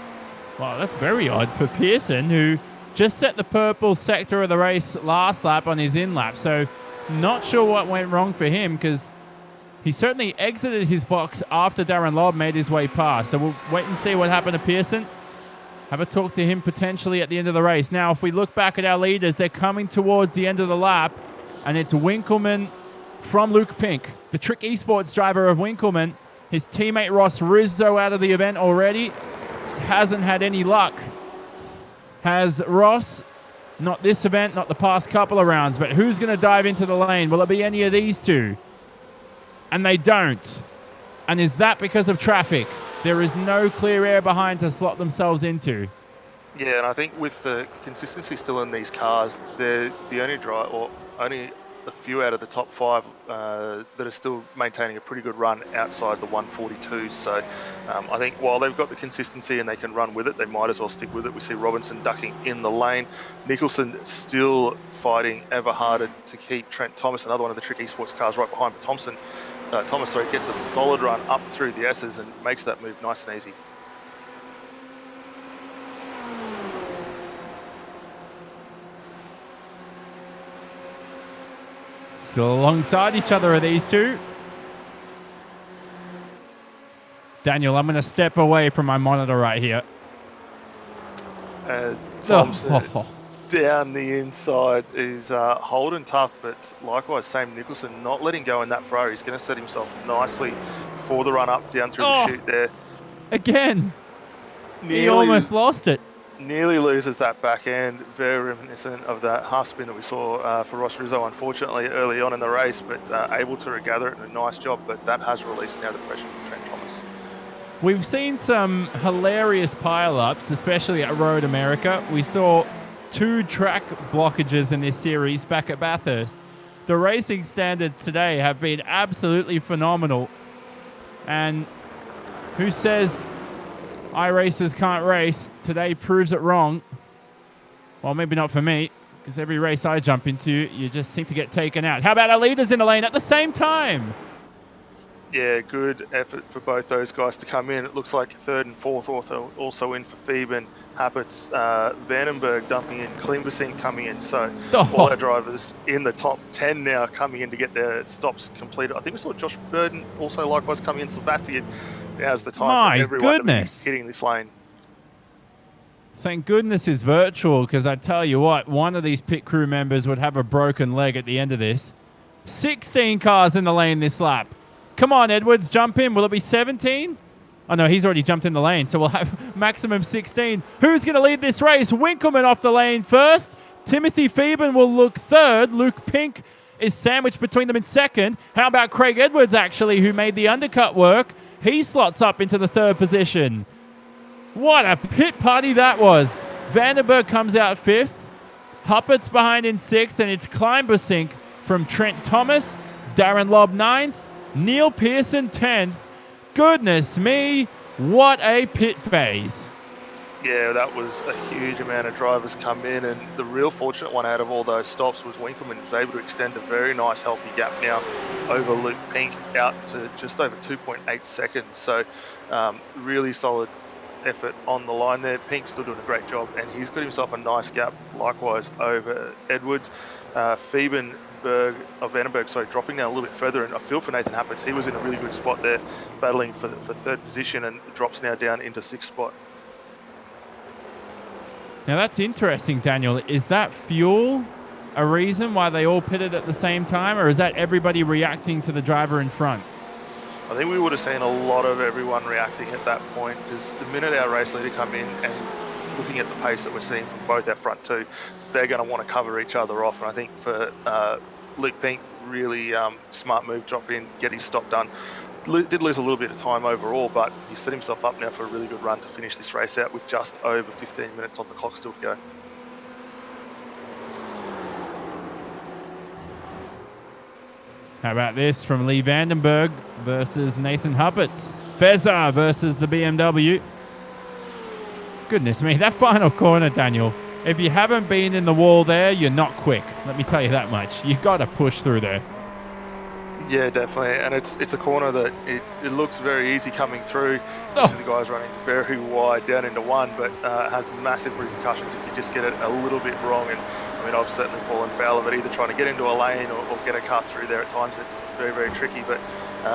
Wow, that's very odd for Pearson, who just set the purple sector of the race last lap on his in lap. So not sure what went wrong for him, because he certainly exited his box after Darren Lobb made his way past. So we'll wait and see what happened to Pearson. Have a talk to him potentially at the end of the race. Now, if we look back at our leaders, they're coming towards the end of the lap, and it's Winkleman from Luke Pink, the Trick Esports driver of Winkleman. His teammate Ross Rizzo out of the event already. Just hasn't had any luck. Has Ross, not this event, not the past couple of rounds, but who's going to dive into the lane? Will it be any of these two? And they don't. And is that because of traffic? There is no clear air behind to slot themselves into. Yeah, and I think with the consistency still in these cars, they're the only drive, or only a few out of the top 5 that are still maintaining a pretty good run outside the 142s. So I think while they've got the consistency and they can run with it, they might as well stick with it. We see Robinson ducking in the lane. Nicholson still fighting ever harder to keep Trent Thomas, another one of the Trick Esports cars, right behind. But Thomas gets a solid run up through the S's and makes that move nice and easy. Still alongside each other are these two. Daniel, I'm going to step away from my monitor right here. Thompson down the inside is holding tough, but likewise, same Nicholson, not letting go in that throw. He's going to set himself nicely for the run up down through the chute there. Again, he almost lost it. Nearly loses that back end. Very reminiscent of that half spin that we saw for Ross Rizzo, unfortunately, early on in the race, but able to regather it and a nice job. But that has released now the pressure from Trent Thomas. We've seen some hilarious pile-ups, especially at Road America. We saw 2 track blockages in this series back at Bathurst. The racing standards today have been absolutely phenomenal. And who says iRacers can't race today proves it wrong. Well, maybe not for me, because every race I jump into, you just seem to get taken out. How about our leaders in the lane at the same time? Yeah, good effort for both those guys to come in. It looks like 3rd and 4th also in for Phoeben, Happert's, Vandenberg dumping in, Klimbasing coming in. So all our drivers in the top 10 now coming in to get their stops completed. I think we saw Josh Burden also likewise coming in. Sylvassian, now's the time for everyone to be hitting this lane. Thank goodness it's virtual, because I tell you what, one of these pit crew members would have a broken leg at the end of this. 16 cars in the lane this lap. Come on, Edwards, jump in. Will it be 17? Oh, no, he's already jumped in the lane, so we'll have maximum 16. Who's going to lead this race? Winkleman off the lane first. Timothy Phoeben will look 3rd. Luke Pink is sandwiched between them in 2nd. How about Craig Edwards, actually, who made the undercut work? He slots up into the 3rd position. What a pit party that was. Vandenberg comes out 5th. Huppert's behind in 6th, and it's Klimbasing from Trent Thomas. Darren Lobb 9th. Neil Pearson 10th. Goodness me, what a pit phase. Yeah, that was a huge amount of drivers come in, and the real fortunate one out of all those stops was Winkleman, who was able to extend a very nice healthy gap now over Luke Pink out to just over 2.8 seconds. So really solid effort on the line there. Pink's still doing a great job, and he's got himself a nice gap likewise over Edwards. Phoeben Vandenberg, dropping down a little bit further, and I feel for Nathan Happens. He was in a really good spot there, battling for 3rd position, and drops now down into 6th spot. Now that's interesting, Daniel. Is that fuel a reason why they all pitted at the same time, or is that everybody reacting to the driver in front? I think we would have seen a lot of everyone reacting at that point, because the minute our race leader come in and looking at the pace that we're seeing from both our front 2, they're going to want to cover each other off. And I think for Luke Pink, really smart move, drop in, get his stop done. Did lose a little bit of time overall, but he set himself up now for a really good run to finish this race out with just over 15 minutes on the clock still to go. How about this from Lee Vandenberg versus Nathan Huppets? Fezza versus the BMW. Goodness me, that final corner, Daniel. If you haven't been in the wall there, you're not quick. Let me tell you that much. You got to push through there. Yeah, definitely, and it's a corner that it looks very easy coming through. You see the guys running very wide down into one, but it has massive repercussions if you just get it a little bit wrong. And I mean, I've certainly fallen foul of it, either trying to get into a lane or get a car through there at times. It's very, very tricky, but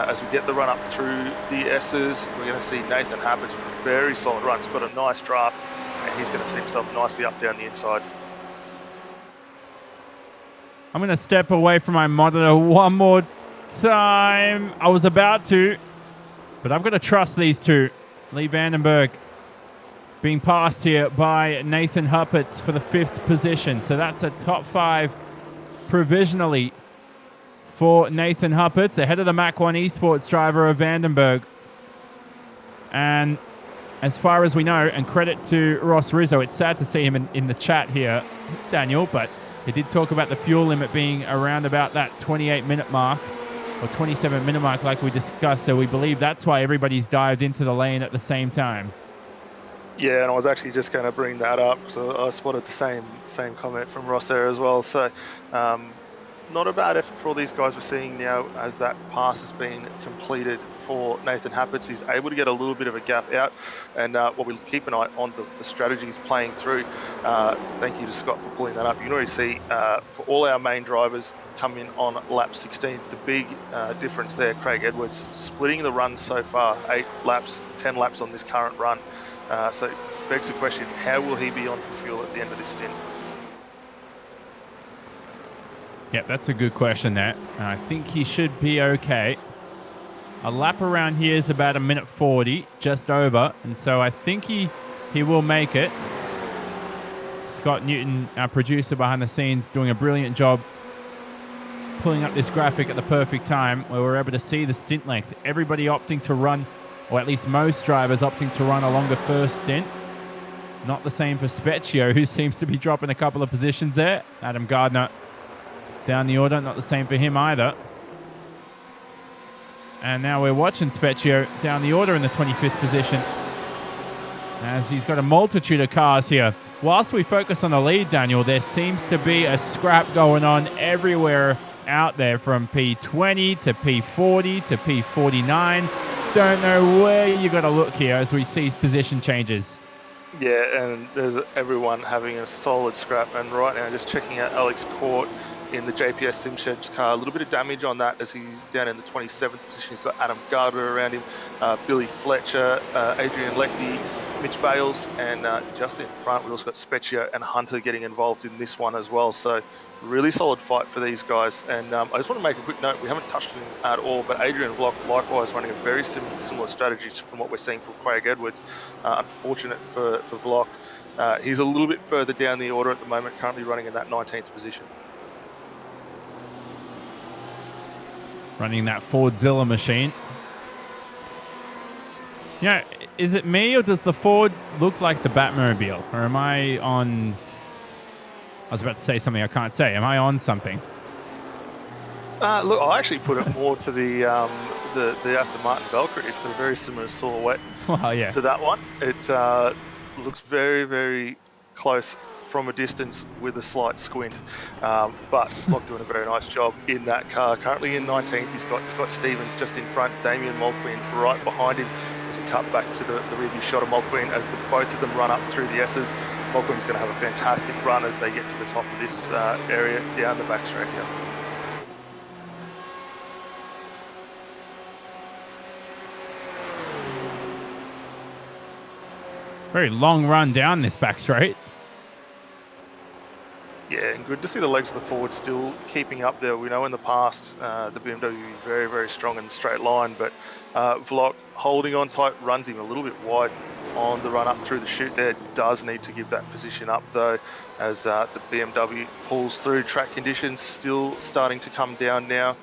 as we get the run up through the S's, we're going to see Nathan Happens with a very solid run. He's got a nice draft, and he's going to set himself nicely up down the inside. I'm going to step away from my monitor one more time. I was about to, but I'm going to trust these two. Lee Vandenberg being passed here by Nathan Huppets for the 5th position. So that's a top 5 provisionally for Nathan Huppets, ahead of the Mach 1 Esports driver of Vandenberg. And as far as we know, and credit to Ross Rizzo, it's sad to see him in the chat here, Daniel, but he did talk about the fuel limit being around about that 28-minute mark, or 27-minute mark like we discussed, so we believe that's why everybody's dived into the lane at the same time. Yeah, and I was actually just going to bring that up because I spotted the same comment from Ross there as well. So not a bad effort for all these guys we're seeing now as that pass has been completed for Nathan Happets. He's able to get a little bit of a gap out, and what we'll keep an eye on the strategies playing through. Thank you to Scott for pulling that up. You can already see for all our main drivers come in on lap 16, the big difference there, Craig Edwards splitting the run so far, 8 laps, 10 laps on this current run. So begs the question, how will he be on for fuel at the end of this stint? Yeah, that's a good question there. I think he should be okay. A lap around here is about 1:40, just over. And so I think he will make it. Scott Newton, our producer behind the scenes, doing a brilliant job pulling up this graphic at the perfect time where we're able to see the stint length. Everybody opting to run, or at least most drivers opting to run a longer first stint. Not the same for Specchio, who seems to be dropping a couple of positions there. Adam Gardner down the order, not the same for him either. And now we're watching Specchio down the order in the 25th position, as he's got a multitude of cars here. Whilst we focus on the lead, Daniel, there seems to be a scrap going on everywhere out there, from P20 to P40 to P49. Don't know where you got to look here as we see position changes. Yeah, and there's everyone having a solid scrap. And right now, just checking out Alex Court in the JPS Simshed's car. A little bit of damage on that as he's down in the 27th position. He's got Adam Gardner around him, Billy Fletcher, Adrian Lechty, Mitch Bales, and just in front, we've also got Specchio and Hunter getting involved in this one as well. So really solid fight for these guys. And I just want to make a quick note, we haven't touched on him at all, but Adrian Vlock likewise running a very similar strategy from what we're seeing from Craig Edwards. Unfortunate for Vlock. He's a little bit further down the order at the moment, currently running in that 19th position. Running that Fordzilla machine. Yeah, is it me, or does the Ford look like the Batmobile? Or am I on... I was about to say something I can't say. Am I on something? Look, I actually put it more to the Aston Martin Valkyrie. It's got a very similar silhouette to that one. It looks very, very close from a distance with a slight squint. But Flock doing a very nice job in that car. Currently in 19th, he's got Scott Stevens just in front, Damien Mulqueen right behind him. As we cut back to the review shot of Mulqueen as both of them run up through the S's. Mulqueen's going to have a fantastic run as they get to the top of this area down the backstraight here. Very long run down this back straight. Yeah, and good to see the legs of the Ford still keeping up there. We know in the past the BMW is very, very strong in the straight line, but Vlock holding on tight, runs him a little bit wide on the run up through the chute there. Does need to give that position up though, as the BMW pulls through. Track conditions still starting to come down now.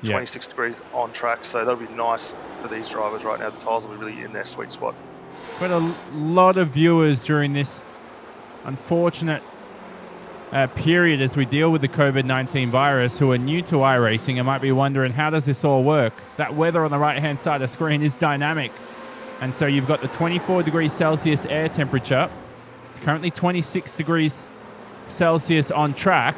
26 degrees on track, so that'll be nice for these drivers right now. The tyres will be really in their sweet spot. But a lot of viewers during this unfortunate period as we deal with the COVID-19 virus who are new to iRacing and might be wondering, how does this all work? That weather on the right-hand side of the screen is dynamic. And so you've got the 24 degrees Celsius air temperature. It's currently 26 degrees Celsius on track.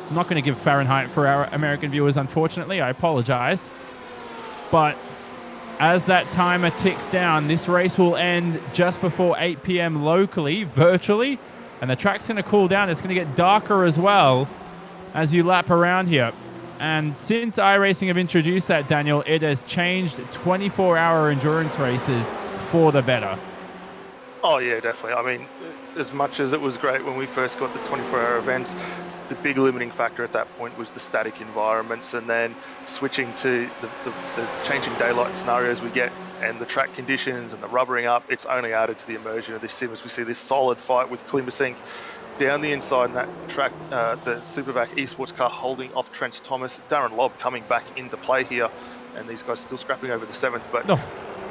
I'm not going to give Fahrenheit for our American viewers, unfortunately. I apologize. But as that timer ticks down, this race will end just before 8 p.m. locally, virtually. And the track's going to cool down. It's going to get darker as well as you lap around here. And since iRacing have introduced that, Daniel, it has changed 24-hour endurance races for the better. Oh, yeah, definitely. I mean, as much as it was great when we first got the 24-hour events, the big limiting factor at that point was the static environments, and then switching to the changing daylight scenarios we get and the track conditions and the rubbering up, it's only added to the immersion of this sim as we see this solid fight with Klimbasink down the inside in that track, the Supervac esports car holding off Trent Thomas. Darren Lobb coming back into play here, and these guys still scrapping over the 7th, but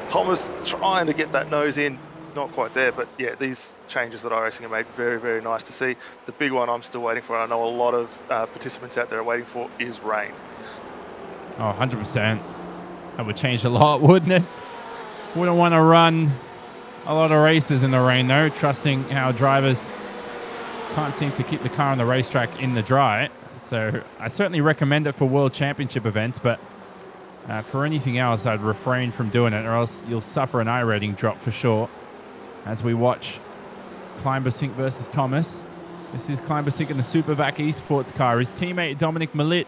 Thomas trying to get that nose in, not quite there. But yeah, these changes that iRacing have made, very, very nice to see. The big one I'm still waiting for, and I know a lot of participants out there are waiting for, is rain. Oh, 100%. That would change a lot, wouldn't it? Wouldn't want to run a lot of races in the rain, though, trusting how drivers can't seem to keep the car on the racetrack in the dry. So I certainly recommend it for World Championship events, but for anything else, I'd refrain from doing it, or else you'll suffer an I-rating drop for sure. As we watch Klimbasink versus Thomas. This is Klimbasink in the Supervac esports car. His teammate Dominic Malit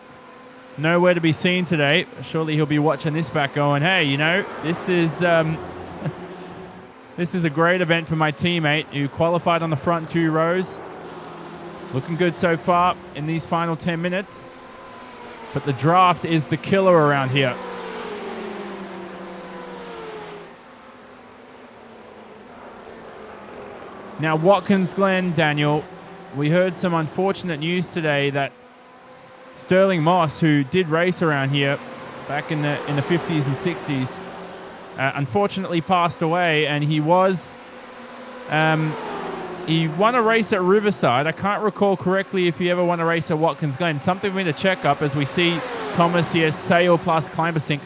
nowhere to be seen today. Surely he'll be watching this back going, hey, you know, this is this is a great event for my teammate who qualified on the front 2 rows. Looking good so far in these final 10 minutes. But the draft is the killer around here. Now, Watkins, Glen, Daniel, we heard some unfortunate news today that Sterling Moss, who did race around here back in the 50s and 60s, unfortunately passed away, and he was he won a race at Riverside. I can't recall correctly if he ever won a race at Watkins Glen. Something for me to check up as we see Thomas here sail plus Klimbasink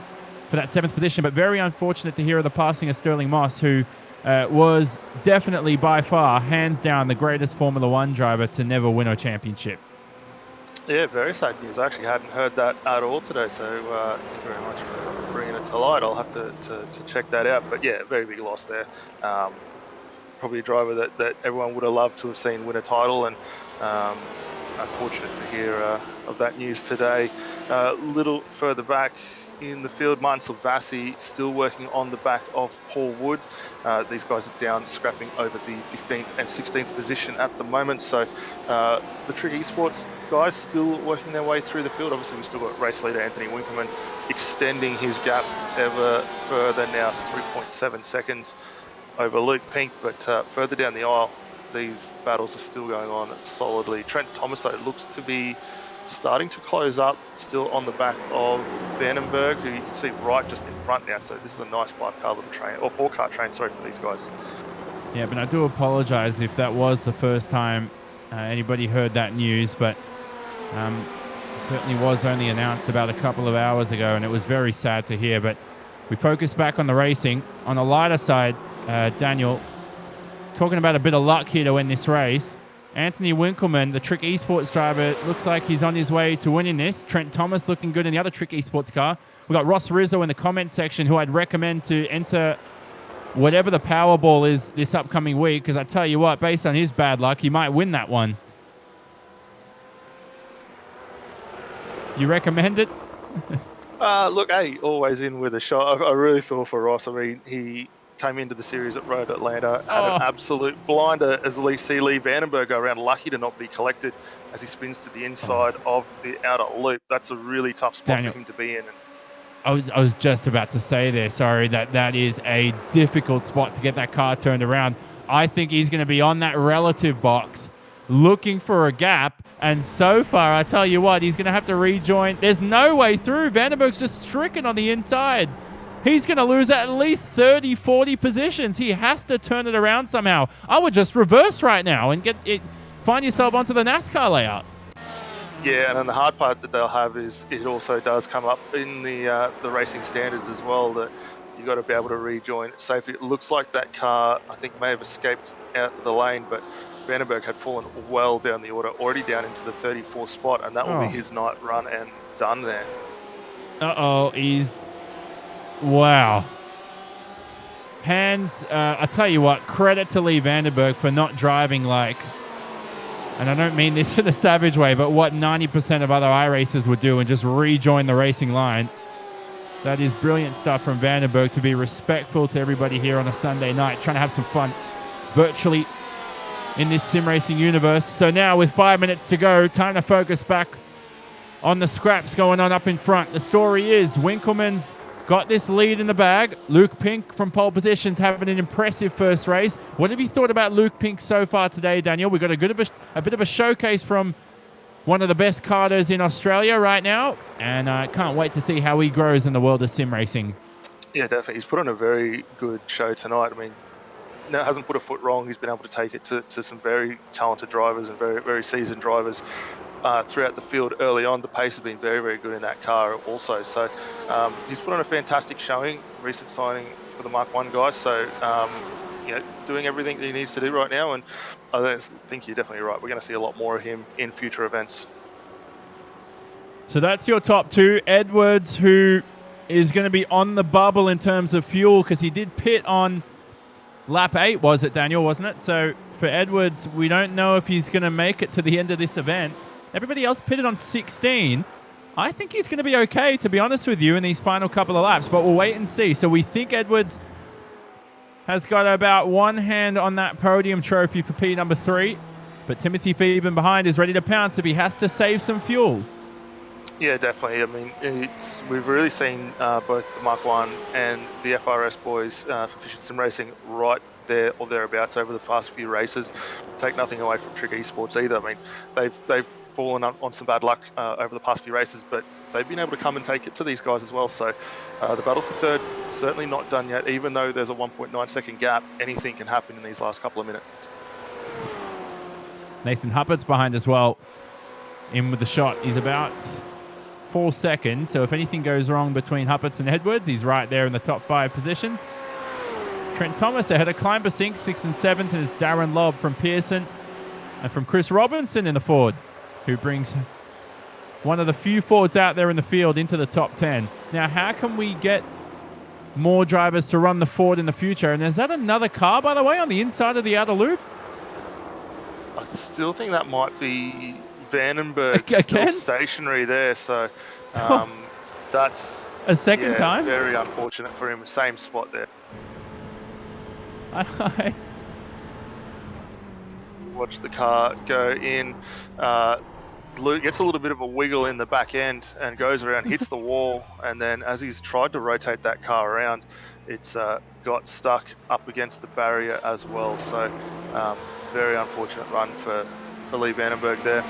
for that 7th position, but very unfortunate to hear of the passing of Sterling Moss, who was definitely by far, hands down, the greatest Formula One driver to never win a championship. Yeah, very sad news. I actually hadn't heard that at all today, so thank you very much for bringing it to light. I'll have to check that out. But yeah, very big loss there. Probably a driver that everyone would have loved to have seen win a title, and unfortunate to hear of that news today. A little further back in the field, Martin Silvassi still working on the back of Paul Wood. These guys are down scrapping over the 15th and 16th position at the moment. So the Trick Esports guys still working their way through the field. Obviously, we've still got race leader Anthony Winkelman extending his gap ever further now, 3.7 seconds over Luke Pink. But further down the aisle, these battles are still going on solidly. Trent Thomas, though, looks to be starting to close up, still on the back of Vandenberg, who you can see right just in front now. So this is a nice 5-car little train, or 4-car train, sorry, for these guys. Yeah, but I do apologize if that was the first time anybody heard that news, but certainly was only announced about a couple of hours ago, and it was very sad to hear. But we focus back on the racing. On the lighter side, Daniel, talking about a bit of luck here to win this race. Anthony Winkelman, the Trick Esports driver, looks like he's on his way to winning this. Trent Thomas looking good in the other Trick Esports car. We've got Ross Rizzo in the comments section, who I'd recommend to enter whatever the Powerball is this upcoming week, because I tell you what, based on his bad luck, he might win that one. You recommend it? Look, hey, always in with a shot. I really feel for Ross. I mean, he came into the series at Road Atlanta, had an absolute blinder as Lee Vandenberg go around, lucky to not be collected as he spins to the inside of the outer loop. That's a really tough spot for him to be in. I was just about to say there, sorry, that is a difficult spot to get that car turned around. I think he's going to be on that relative box looking for a gap. And so far, I tell you what, he's going to have to rejoin. There's no way through. Vandenberg's just stricken on the inside. He's going to lose at least 30, 40 positions. He has to turn it around somehow. I would just reverse right now and get it. Find yourself onto the NASCAR layout. Yeah, and then the hard part that they'll have is it also does come up in the racing standards as well, that you've got to be able to rejoin safely. It looks like that car, I think, may have escaped out of the lane, but Vandenberg had fallen well down the order, already down into the 34th spot, and that will be his night run and done there. Uh-oh, he's... Wow. Hands, I tell you what, credit to Lee Vandenberg for not driving like... And I don't mean this in a savage way, but what 90% of other iRacers would do and just rejoin the racing line. That is brilliant stuff from Vandenberg, to be respectful to everybody here on a Sunday night, trying to have some fun virtually in this sim racing universe. So now with 5 minutes to go, time to focus back on the scraps going on up in front. The story is Winkelmann's got this lead in the bag. Luke Pink from pole positions having an impressive first race. What have you thought about Luke Pink so far today, Daniel? We've got a bit of a showcase from one of the best karters in Australia right now, and I can't wait to see how he grows in the world of sim racing. Yeah, definitely. He's put on a very good show tonight. I mean, hasn't put a foot wrong. He's been able to take it to some very talented drivers and very, very seasoned drivers throughout the field early on. The pace has been very, very good in that car also. So he's put on a fantastic showing, recent signing for the Mark 1 guys. So, doing everything that he needs to do right now. And I think you're definitely right. We're going to see a lot more of him in future events. So that's your top two. Edwards, who is going to be on the bubble in terms of fuel, because he did pit on lap 8, was it, Daniel, wasn't it? So for Edwards, we don't know if he's going to make it to the end of this event. Everybody else pitted on 16. I think he's going to be okay, to be honest with you, in these final couple of laps, but we'll wait and see. So we think Edwards has got about one hand on that podium trophy for P number 3, but Timothy Phoeben behind is ready to pounce if he has to save some fuel. Yeah, definitely. I mean, we've really seen both the Mark 1 and the FRS boys for Fish and Sim Racing right there or thereabouts over the past few races. Take nothing away from Trick Esports either. I mean, they've fallen on some bad luck over the past few races, but they've been able to come and take it to these guys as well. So the battle for third certainly not done yet. Even though there's a 1.9 second gap, anything can happen in these last couple of minutes. Nathan Huppard's behind as well. In with the shot. He's about 4 seconds. So if anything goes wrong between Hupperts and Edwards, he's right there in the top 5 positions. Trent Thomas ahead of Climber Sink, 6th and 7th, and it's Darren Lobb from Pearson and from Chris Robinson in the Ford, who brings one of the few Fords out there in the field into the top 10. Now, how can we get more drivers to run the Ford in the future? And is that another car, by the way, on the inside of the outer loop? I still think that might be Vandenberg still stationary there. So that's a second time. Very unfortunate for him. Same spot there. Watch the car go in. Gets a little bit of a wiggle in the back end and goes around, hits the wall, and then as he's tried to rotate that car around, it's got stuck up against the barrier as well. So very unfortunate run for Lee Vandenberg there.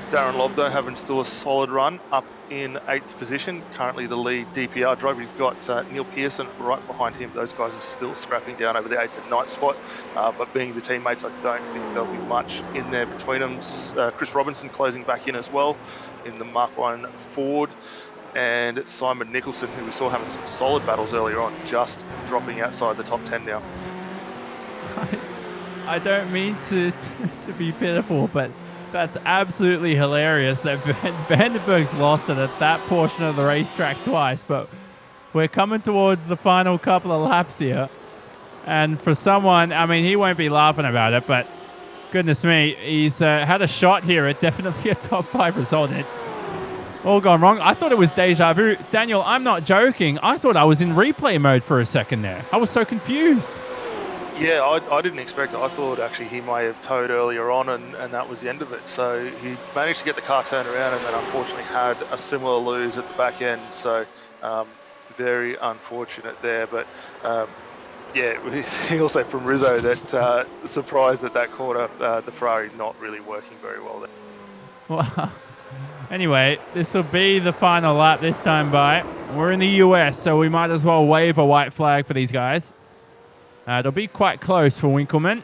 Darren Lobb, though, having still a solid run up in 8th position, currently the lead DPR driver. He's got Neil Pearson right behind him. Those guys are still scrapping down over the 8th and 9th spot, but being the teammates, I don't think there'll be much in there between them. Chris Robinson closing back in as well in the Mark 1 Ford, and Simon Nicholson, who we saw having some solid battles earlier on, just dropping outside the top 10 now. I don't mean to be pitiful, but that's absolutely hilarious that Vandenberg's lost it at that portion of the racetrack twice. But we're coming towards the final couple of laps here. And for someone, I mean, he won't be laughing about it, but goodness me, he's had a shot here at definitely a top 5 result. It's all gone wrong. I thought it was deja vu. Daniel, I'm not joking. I thought I was in replay mode for a second there. I was so confused. Yeah, I didn't expect it. I thought actually he may have towed earlier on and that was the end of it. So he managed to get the car turned around and then unfortunately had a similar lose at the back end. So very unfortunate there. But yeah, he also from Rizzo that surprised at that corner, the Ferrari not really working very well there. Well, anyway, this will be the final lap this time by. We're in the US, so we might as well wave a white flag for these guys. It'll be quite close for Winkleman.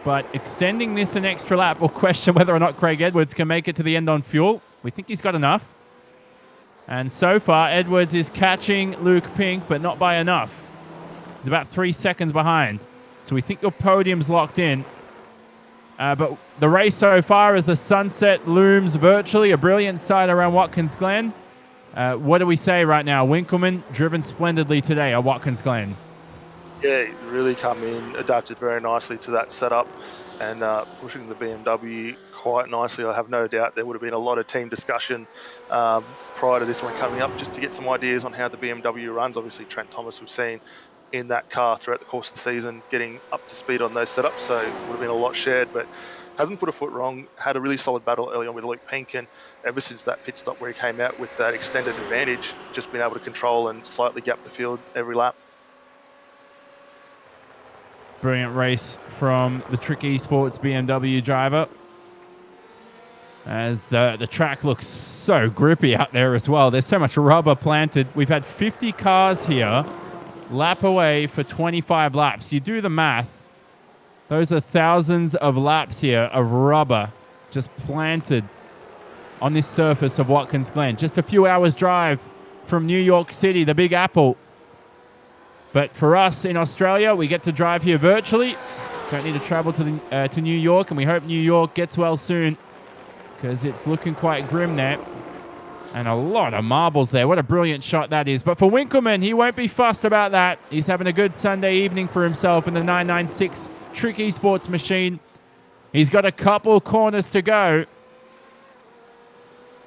But extending this an extra lap will question whether or not Craig Edwards can make it to the end on fuel. We think he's got enough. And so far, Edwards is catching Luke Pink, but not by enough. He's about 3 seconds behind. So we think your podium's locked in. But the race so far, as the sunset looms virtually, a brilliant sight around Watkins Glen. What do we say right now? Winkleman driven splendidly today at Watkins Glen. Yeah, really come in, adapted very nicely to that setup and pushing the BMW quite nicely. I have no doubt there would have been a lot of team discussion prior to this one coming up just to get some ideas on how the BMW runs. Obviously, Trent Thomas we've seen in that car throughout the course of the season getting up to speed on those setups, so it would have been a lot shared, but hasn't put a foot wrong. Had a really solid battle early on with Luke Pink, and ever since that pit stop where he came out with that extended advantage, just been able to control and slightly gap the field every lap. Brilliant race from the Trick Esports BMW driver. As the track looks so grippy out there as well. There's so much rubber planted. We've had 50 cars here lap away for 25 laps. You do the math. Those are thousands of laps here of rubber just planted on this surface of Watkins Glen. Just a few hours drive from New York City, the Big Apple. But for us in Australia, we get to drive here virtually. Don't need to travel to New York, and we hope New York gets well soon because it's looking quite grim there. And a lot of marbles there. What a brilliant shot that is. But for Winkleman, he won't be fussed about that. He's having a good Sunday evening for himself in the 996 Trick Esports machine. He's got a couple corners to go.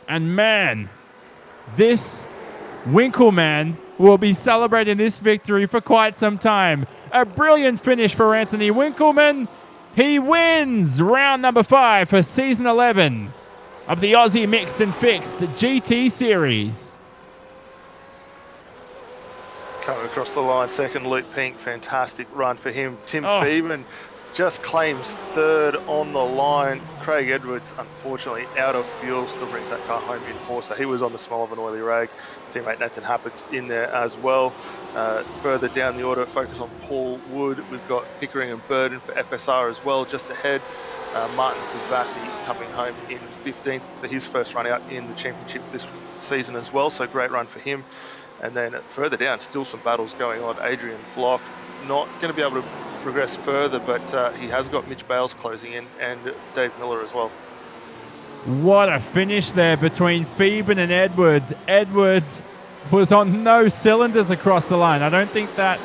And man, this Winkleman will be celebrating this victory for quite some time. A brilliant finish for Anthony Winkleman. He wins round number 5 for season 11 of the Aussie Mixed and Fixed GT Series. Coming across the line, second, Luke Pink, fantastic run for him. Tim Phelan just claims third on the line. Craig Edwards, unfortunately, out of fuel, still brings that car home in fourth, so he was on the smell of an oily rag. Teammate Nathan Happett's in there as well. Further down the order, focus on Paul Wood. We've got Pickering and Burden for FSR as well, just ahead. Martin Silvassi coming home in 15th for his first run out in the championship this season as well, so great run for him. And then further down, still some battles going on. Adrian Flock not going to be able to progress further, but he has got Mitch Bales closing in and Dave Miller as well. What a finish there between Phelan and Edwards. Edwards was on no cylinders across the line. I don't think that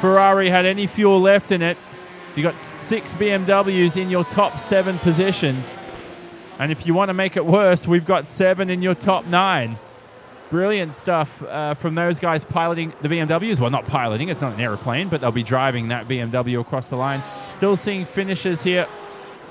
Ferrari had any fuel left in it. You got 6 BMWs in your top 7 positions. And if you want to make it worse, we've got 7 in your top 9. Brilliant stuff from those guys piloting the BMWs. Well, not piloting, it's not an aeroplane, but they'll be driving that BMW across the line. Still seeing finishes here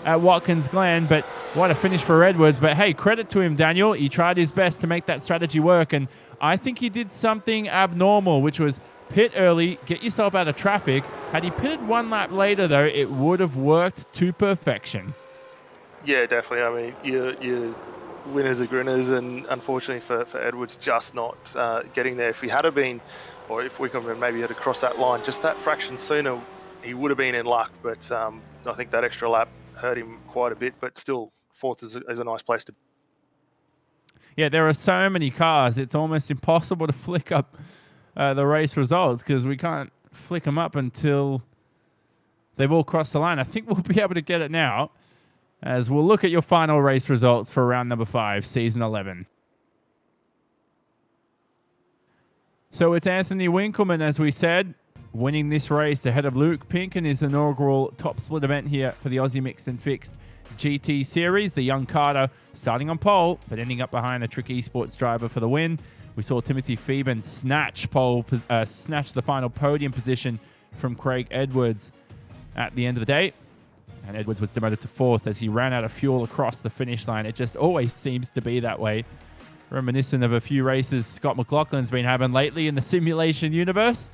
at Watkins Glen, but what a finish for Edwards. But hey, credit to him, Daniel. He tried his best to make that strategy work, and I think he did something abnormal, which was pit early, get yourself out of traffic. Had he pitted one lap later, though, it would have worked to perfection. Yeah, definitely. I mean, you winners are grinners, and unfortunately for Edwards, just not getting there. If he had been, or if we could maybe had to cross that line just that fraction sooner, he would have been in luck. But I think that extra lap hurt him quite a bit, but still fourth is a nice place to be. Yeah, there are so many cars, it's almost impossible to flick up the race results because we can't flick them up until they've all crossed the line. I think we'll be able to get it now as we'll look at your final race results for round number 5, season 11. So it's Anthony Winkleman, as we said, winning this race ahead of Luke Pink in his inaugural top split event here for the Aussie Mixed and Fixed GT Series. The young Carter starting on pole, but ending up behind the Trick Esports driver for the win. We saw Timothy Phelan snatch the final podium position from Craig Edwards at the end of the day. And Edwards was demoted to 4th as he ran out of fuel across the finish line. It just always seems to be that way Reminiscent of a few races Scott McLaughlin's been having lately in the simulation universe.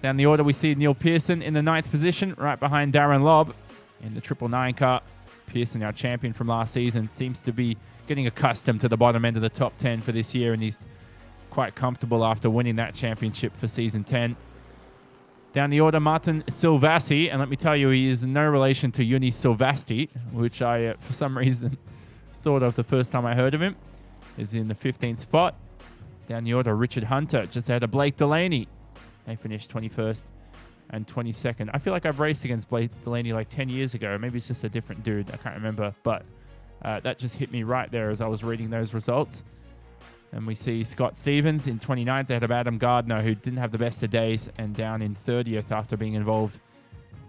Down the order, we see Neil Pearson in the 9th position, right behind Darren Lobb in the 999 car. Pearson, our champion from last season, seems to be getting accustomed to the bottom end of the top 10 for this year, and he's quite comfortable after winning that championship for season 10. Down the order, Martin Silvassi, and let me tell you, he is no relation to Juni Silvasti, which I, for some reason, thought of the first time I heard of him, is in the 15th spot. Down the order, Richard Hunter, just ahead of Blake Delaney. They finished 21st and 22nd. I feel like I've raced against Blake Delaney like 10 years ago. Maybe it's just a different dude. I can't remember. But that just hit me right there as I was reading those results. And we see Scott Stevens in 29th ahead of Adam Gardner, who didn't have the best of days, and down in 30th after being involved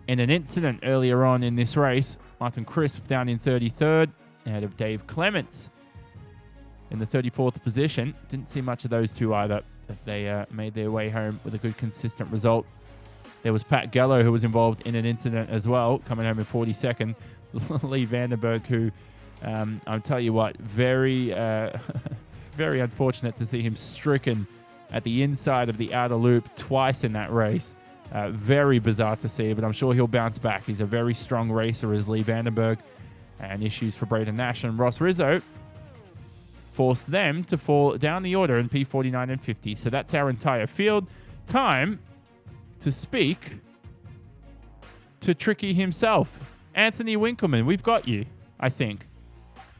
in an incident earlier on in this race. Martin Crisp down in 33rd ahead of Dave Clements in the 34th position. Didn't see much of those two either. But they made their way home with a good, consistent result. There was Pat Gallo, who was involved in an incident as well, coming home in 42nd. Lee Vandenberg, who, I'll tell you what, very, very unfortunate to see him stricken at the inside of the outer loop twice in that race. Very bizarre to see, but I'm sure he'll bounce back. He's a very strong racer, as Lee Vandenberg. And issues for Braden Nash and Ross Rizzo forced them to fall down the order in P49 and 50. So that's our entire field. Time to speak to Tricky himself. Anthony Winkleman, we've got you, I think.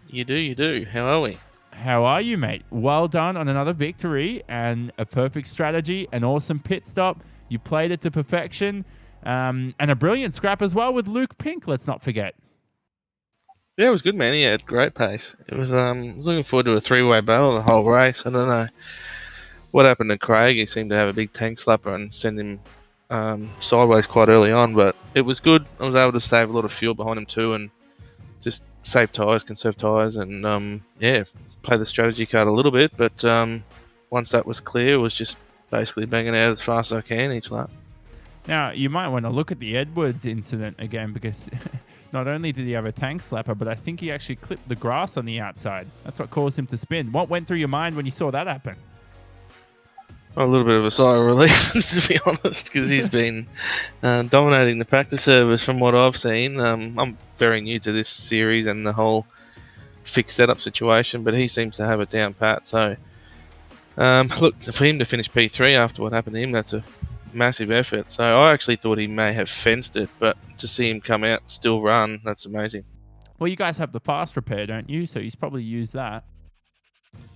You do. How are we? How are you, mate? Well done on another victory and a perfect strategy, an awesome pit stop. You played it to perfection, and a brilliant scrap as well with Luke Pink, let's not forget. Yeah, it was good, man. He had great pace. It was. I was looking forward to a three-way battle the whole race. I don't know what happened to Craig. He seemed to have a big tank slapper and send him sideways quite early on, but it was good. I was able to save a lot of fuel behind him too, and just save tyres, conserve tyres, and play the strategy card a little bit. But once that was clear, it was just basically banging out as fast as I can each lap. Now, you might want to look at the Edwards incident again, because not only did he have a tank slapper, but I think he actually clipped the grass on the outside. That's what caused him to spin. What went through your mind when you saw that happen? A little bit of a sigh of relief, to be honest, because he's been dominating the practice service from what I've seen. I'm very new to this series and the whole fixed setup situation, but he seems to have it down pat. So, look, for him to finish P3 after what happened to him, that's a massive effort. So I actually thought he may have fenced it, but to see him come out still run, that's amazing. Well, you guys have the fast repair, don't you? So he's probably used that.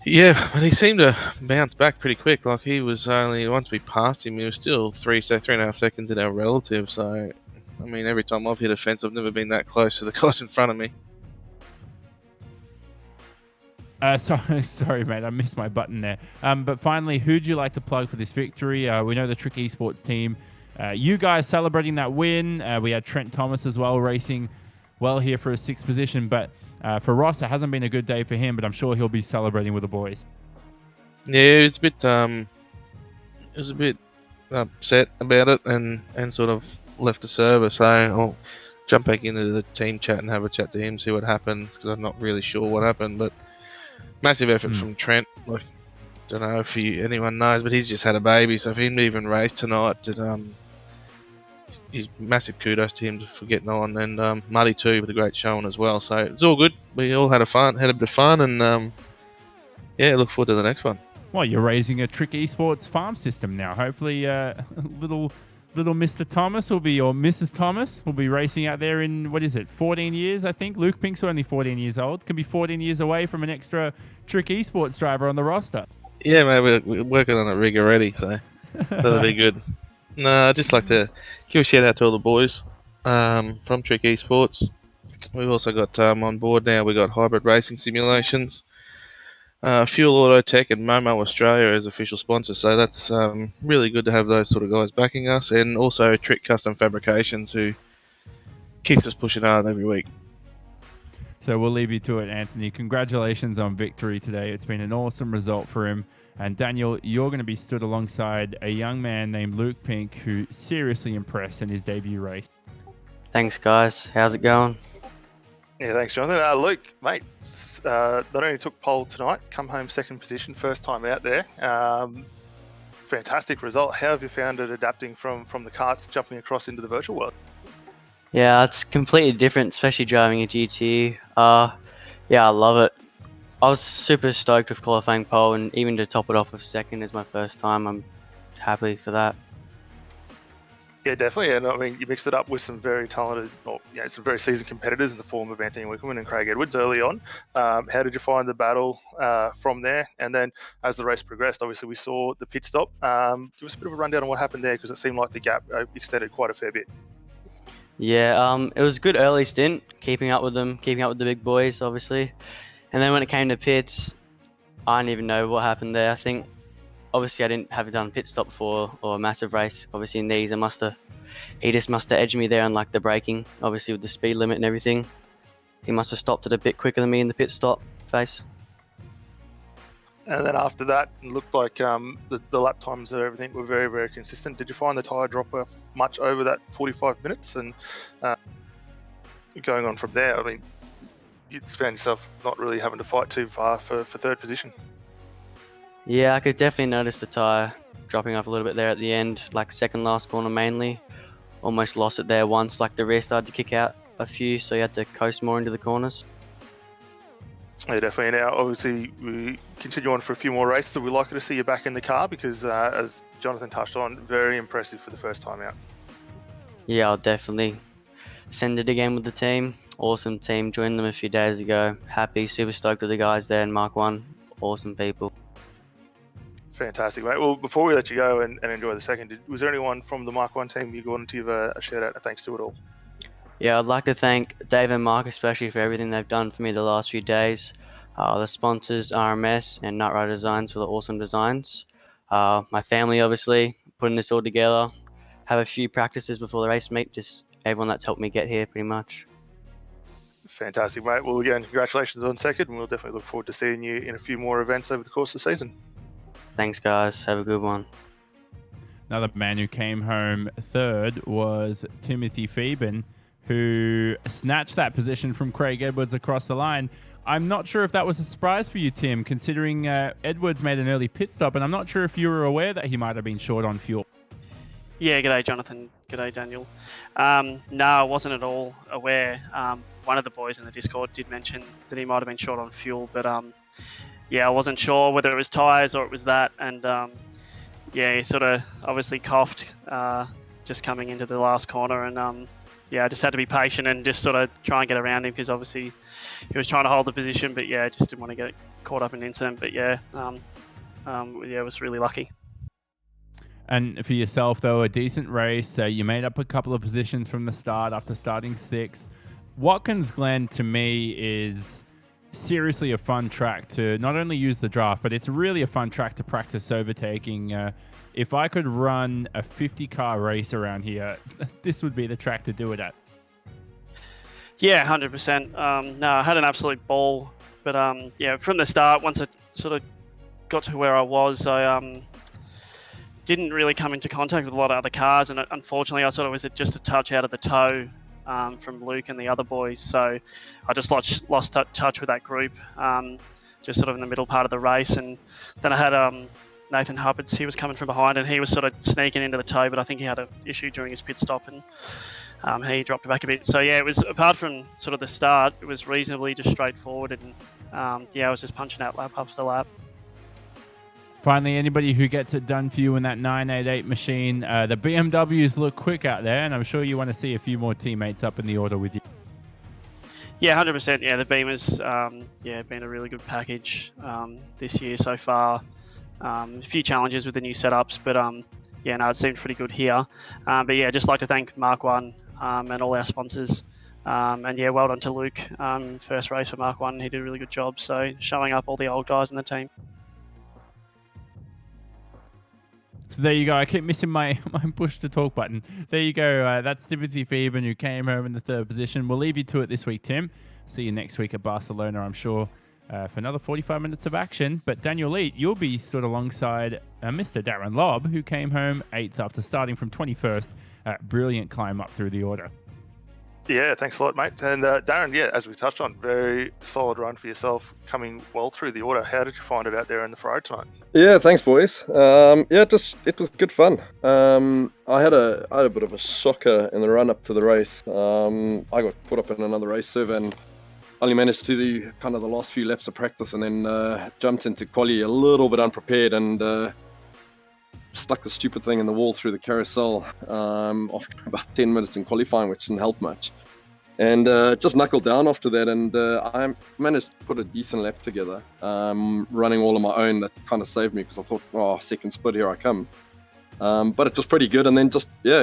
Yeah, but he seemed to bounce back pretty quick. Like, he was only, once we passed him, he was still 3.5 seconds in our relative. So, I mean, every time I've hit a fence, I've never been that close to the guys in front of me. Sorry, mate, I missed my button there. But finally, who'd you like to plug for this victory? We know the Trick Esports team. You guys celebrating that win. We had Trent Thomas as well racing well here for a 6th position. But for Ross, it hasn't been a good day for him, but I'm sure he'll be celebrating with the boys. Yeah, it was a bit upset about it and sort of left the server. So I'll jump back into the team chat and have a chat to him, see what happened, because I'm not really sure what happened. But massive effort from Trent. Like, don't know if anyone knows, but he's just had a baby, so for him to even race tonight, he's massive kudos to him for getting on, and Muddy too with a great showing as well. So it's all good. We all had a bit of fun, and look forward to the next one. Well, you're raising a Trick Esports farm system now. Hopefully, little Mr. Thomas will be, or Mrs. Thomas will be racing out there in, 14 years, I think. Luke Pink's only 14 years old. Could be 14 years away from an extra Trick Esports driver on the roster. Yeah, mate, we're working on a rig already, so that'll be good. No, I'd just like to give a shout out to all the boys from Trick Esports. We've also got on board now, we've got Hybrid Racing Simulations, Fuel Auto Tech, and Momo Australia as official sponsors. So that's really good to have those sort of guys backing us, and also Trick Custom Fabrications, who keeps us pushing hard every week. So we'll leave you to it, Anthony. Congratulations on victory today. It's been an awesome result for him. And Daniel, you're going to be stood alongside a young man named Luke Pink, who seriously impressed in his debut race. Thanks, guys. How's it going? Yeah, thanks, Jonathan. Luke, mate, not only took pole tonight, come home second position, first time out there. Fantastic result. How have you found it adapting from the karts, jumping across into the virtual world? Yeah, it's completely different, especially driving a GT. Yeah, I love it. I was super stoked with qualifying pole, and even to top it off with second is my first time. I'm happy for that. Yeah, definitely. And I mean, you mixed it up with some very talented, or some very seasoned competitors in the form of Anthony Wickerman and Craig Edwards early on. How did you find the battle from there? And then as the race progressed, obviously we saw the pit stop. Give us a bit of a rundown on what happened there, because it seemed like the gap extended quite a fair bit. Yeah, it was a good early stint, keeping up with them, keeping up with the big boys, obviously. And then when it came to pits, I didn't even know what happened there. I think, obviously, I didn't have done a pit stop before or a massive race. Obviously, in these, he just must have edged me there on like the braking, obviously with the speed limit and everything. He must have stopped it a bit quicker than me in the pit stop phase. And then after that, it looked like the lap times and everything were very, very consistent. Did you find the tyre drop off much over that 45 minutes? And going on from there, I mean, you found yourself not really having to fight too far for third position. Yeah, I could definitely notice the tyre dropping off a little bit there at the end, like second last corner mainly. Almost lost it there once, like the rear started to kick out a few, so you had to coast more into the corners. Yeah, definitely. Now, obviously, we continue on for a few more races, so we'd like to see you back in the car because, as Jonathan touched on, very impressive for the first time out. Yeah, I'll definitely send it again with the team. Awesome team. Joined them a few days ago. Happy, super stoked with the guys there in Mark 1. Awesome people. Fantastic, mate. Well, before we let you go and enjoy the second, was there anyone from the Mark 1 team you wanted to give a shout out and thanks to at all? Yeah, I'd like to thank Dave and Mark especially for everything they've done for me the last few days. The sponsors, RMS and Nightrider Designs for the awesome designs. My family, obviously, putting this all together. Have a few practices before the race meet. Just everyone that's helped me get here, pretty much. Fantastic, mate. Well, again, congratulations on second, and we'll definitely look forward to seeing you in a few more events over the course of the season. Thanks, guys. Have a good one. Another man who came home third was Timothy Phoeben, who snatched that position from Craig Edwards across the line. I'm not sure if that was a surprise for you, Tim, considering Edwards made an early pit stop, and I'm not sure if you were aware that he might have been short on fuel. Yeah, g'day, Jonathan. G'day, Daniel. No, I wasn't at all aware. One of the boys in the Discord did mention that he might have been short on fuel, but yeah, I wasn't sure whether it was tyres or it was that. And yeah, he sort of obviously coughed just coming into the last corner. And yeah, I just had to be patient and just sort of try and get around him because obviously he was trying to hold the position, but yeah, just didn't want to get caught up in an incident. But yeah, yeah, it was really lucky. And for yourself, though, a decent race. You made up a couple of positions from the start after starting sixth. Watkins Glen, to me, is seriously a fun track to not only use the draft, but it's really a fun track to practice overtaking. If I could run a 50-car race around here, this would be the track to do it at. Yeah, 100%. No, I had an absolute ball. But yeah, from the start, once I sort of got to where I was, I didn't really come into contact with a lot of other cars. And unfortunately, I sort of was just a touch out of the toe from Luke and the other boys. So I just lost touch with that group, just sort of in the middle part of the race. And then I had Nathan Huppards. He was coming from behind and he was sort of sneaking into the toe, but I think he had an issue during his pit stop and he dropped it back a bit. So yeah, it was, apart from sort of the start, it was reasonably just straightforward. And yeah, I was just punching out lap after lap. Finally, anybody who gets it done for you in that 988 machine, the BMWs look quick out there, and I'm sure you want to see a few more teammates up in the order with you. Yeah, 100%. Yeah, the Beamers, yeah, been a really good package this year so far. A few challenges with the new setups, but yeah, no, it seemed pretty good here. But yeah, just like to thank Mark 1 and all our sponsors. And yeah, well done to Luke. First race for Mark 1, he did a really good job. So showing up all the old guys in the team. So there you go. I keep missing my push to talk button. There you go. That's Timothy Phoeben, who came home in the third position. We'll leave you to it this week, Tim. See you next week at Barcelona, I'm sure, for another 45 minutes of action. But Daniel Leet, you'll be stood alongside Mr. Darren Lobb, who came home 8th after starting from 21st. Brilliant climb up through the order. Yeah, thanks a lot, mate. And Darren, yeah, as we touched on, very solid run for yourself, coming well through the order. How did you find it out there in the Ferrari tonight? Yeah, thanks, boys. Yeah, it was good fun. I had a bit of a shocker in the run up to the race. I got put up in another race server and only managed to do kind of the last few laps of practice, and then jumped into quali a little bit unprepared and stuck the stupid thing in the wall through the carousel after about 10 minutes in qualifying, which didn't help much. And just knuckled down after that, and I managed to put a decent lap together, running all on my own. That kind of saved me because I thought, oh, second split, here I come. But it was pretty good, and then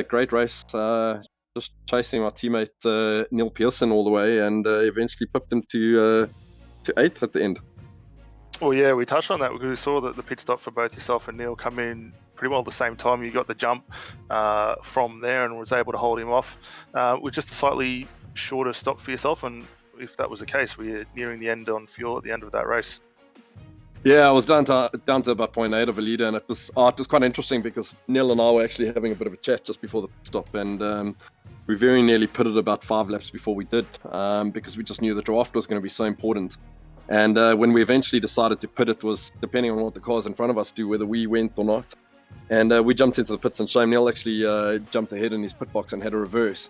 great race. Just chasing my teammate Neil Pearson all the way, and eventually pipped him to 8th at the end. Well, yeah, we touched on that because we saw that the pit stop for both yourself and Neil come in pretty well at the same time. You got the jump from there and was able to hold him off with just a slightly shorter stop for yourself. And if that was the case, we're nearing the end on fuel at the end of that race. Yeah, I was down to about 0.8 of a litre, and it was quite interesting because Neil and I were actually having a bit of a chat just before the pit stop, and we very nearly pitted about 5 laps before we did, because we just knew the draft was going to be so important. And when we eventually decided to pit, it was depending on what the cars in front of us do, whether we went or not. And we jumped into the pits, and shame Neil actually jumped ahead in his pit box and had a reverse.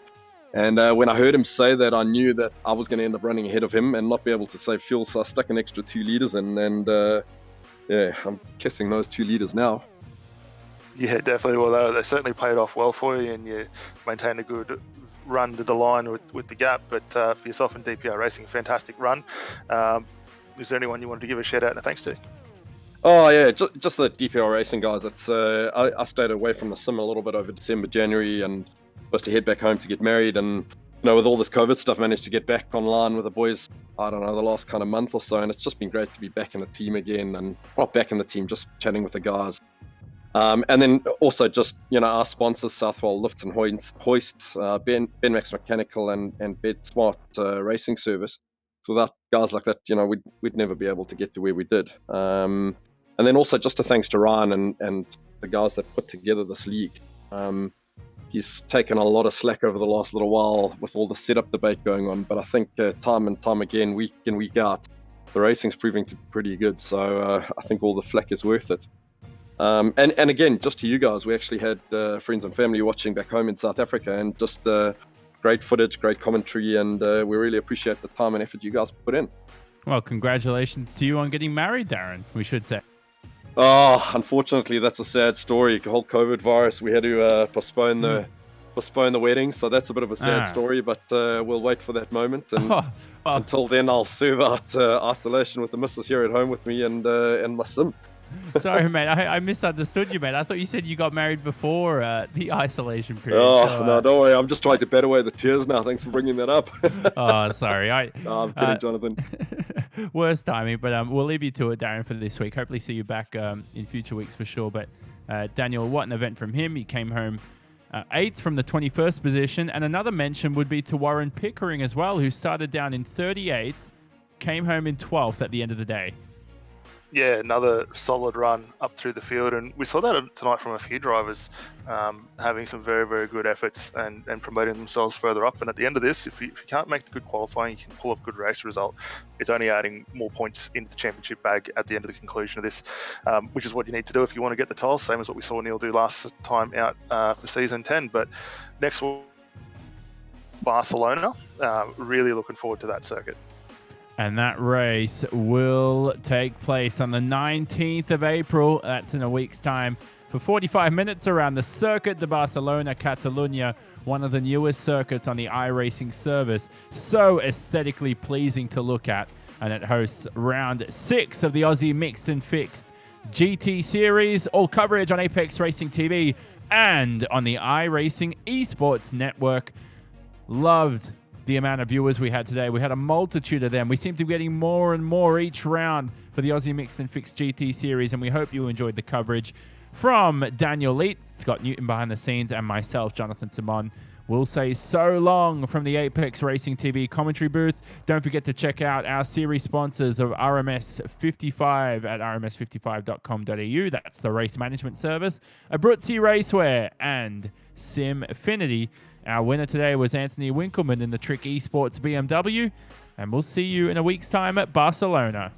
And when I heard him say that, I knew that I was going to end up running ahead of him and not be able to save fuel, so I stuck an extra 2 litres in, and yeah, I'm kissing those 2 litres now. Yeah, definitely. Well, they certainly paid off well for you, and you maintained a good run to the line with the gap. But for yourself and DPR Racing, fantastic run. Is there anyone you wanted to give a shout out and a thanks to? Oh yeah, just the DPR Racing guys. It's I stayed away from the sim a little bit over December, January, and supposed to head back home to get married, and with all this COVID stuff, managed to get back online with the boys, I don't know, the last kind of month or so, and it's just been great to be back in the team again, and not back in the team, just chatting with the guys. And then also just, our sponsors, Southwell Lifts and Hoists, Ben Max Mechanical and Bed Smart Racing Service. So without guys like that, we'd never be able to get to where we did. And then also just a thanks to Ryan and the guys that put together this league. He's taken a lot of slack over the last little while with all the setup debate going on, but I think time and time again, week in, week out, the racing's proving to be pretty good. So I think all the flack is worth it. And again, just to you guys, we actually had friends and family watching back home in South Africa, and just great footage, great commentary, and we really appreciate the time and effort you guys put in. Well, congratulations to you on getting married, Darren, we should say. Oh, unfortunately, that's a sad story. The whole COVID virus, we had to postpone the wedding, so that's a bit of a sad story, but we'll wait for that moment. And until then, I'll serve out isolation with the missus here at home with me and my sim. Sorry, mate. I misunderstood you, mate. I thought you said you got married before the isolation period. Oh, no, don't worry. I'm just trying to bat away the tears now. Thanks for bringing that up. Oh, sorry. No, I'm kidding, Jonathan. Worst timing, but we'll leave you to it, Darren, for this week. Hopefully see you back in future weeks for sure. But Daniel, what an event from him. He came home 8th from the 21st position. And another mention would be to Warren Pickering as well, who started down in 38th, came home in 12th at the end of the day. Yeah, another solid run up through the field, and we saw that tonight from a few drivers having some very, very good efforts and promoting themselves further up. And at the end of this, if you can't make the good qualifying, you can pull off a good race result. It's only adding more points into the championship bag at the end of the conclusion of this, which is what you need to do if you want to get the tiles, same as what we saw Neil do last time out for season 10. But next week, Barcelona, really looking forward to that circuit. And that race will take place on the 19th of April. That's in a week's time. For 45 minutes around the Circuit de Barcelona, Catalunya, one of the newest circuits on the iRacing service. So aesthetically pleasing to look at. And it hosts round 6 of the Aussie Mixed and Fixed GT Series. All coverage on Apex Racing TV and on the iRacing Esports Network. Loved the amount of viewers we had today. We had a multitude of them. We seem to be getting more and more each round for the Aussie Mixed and Fixed GT Series, and we hope you enjoyed the coverage from Daniel Leet, Scott Newton behind the scenes, and myself, Jonathan Simon. We'll say so long from the Apex Racing TV commentary booth. Don't forget to check out our series sponsors of RMS55 at rms55.com.au. That's the race management service. Abruzzi Racewear and Simfinity. Our winner today was Anthony Winkleman in the Trick Esports BMW, and we'll see you in a week's time at Barcelona.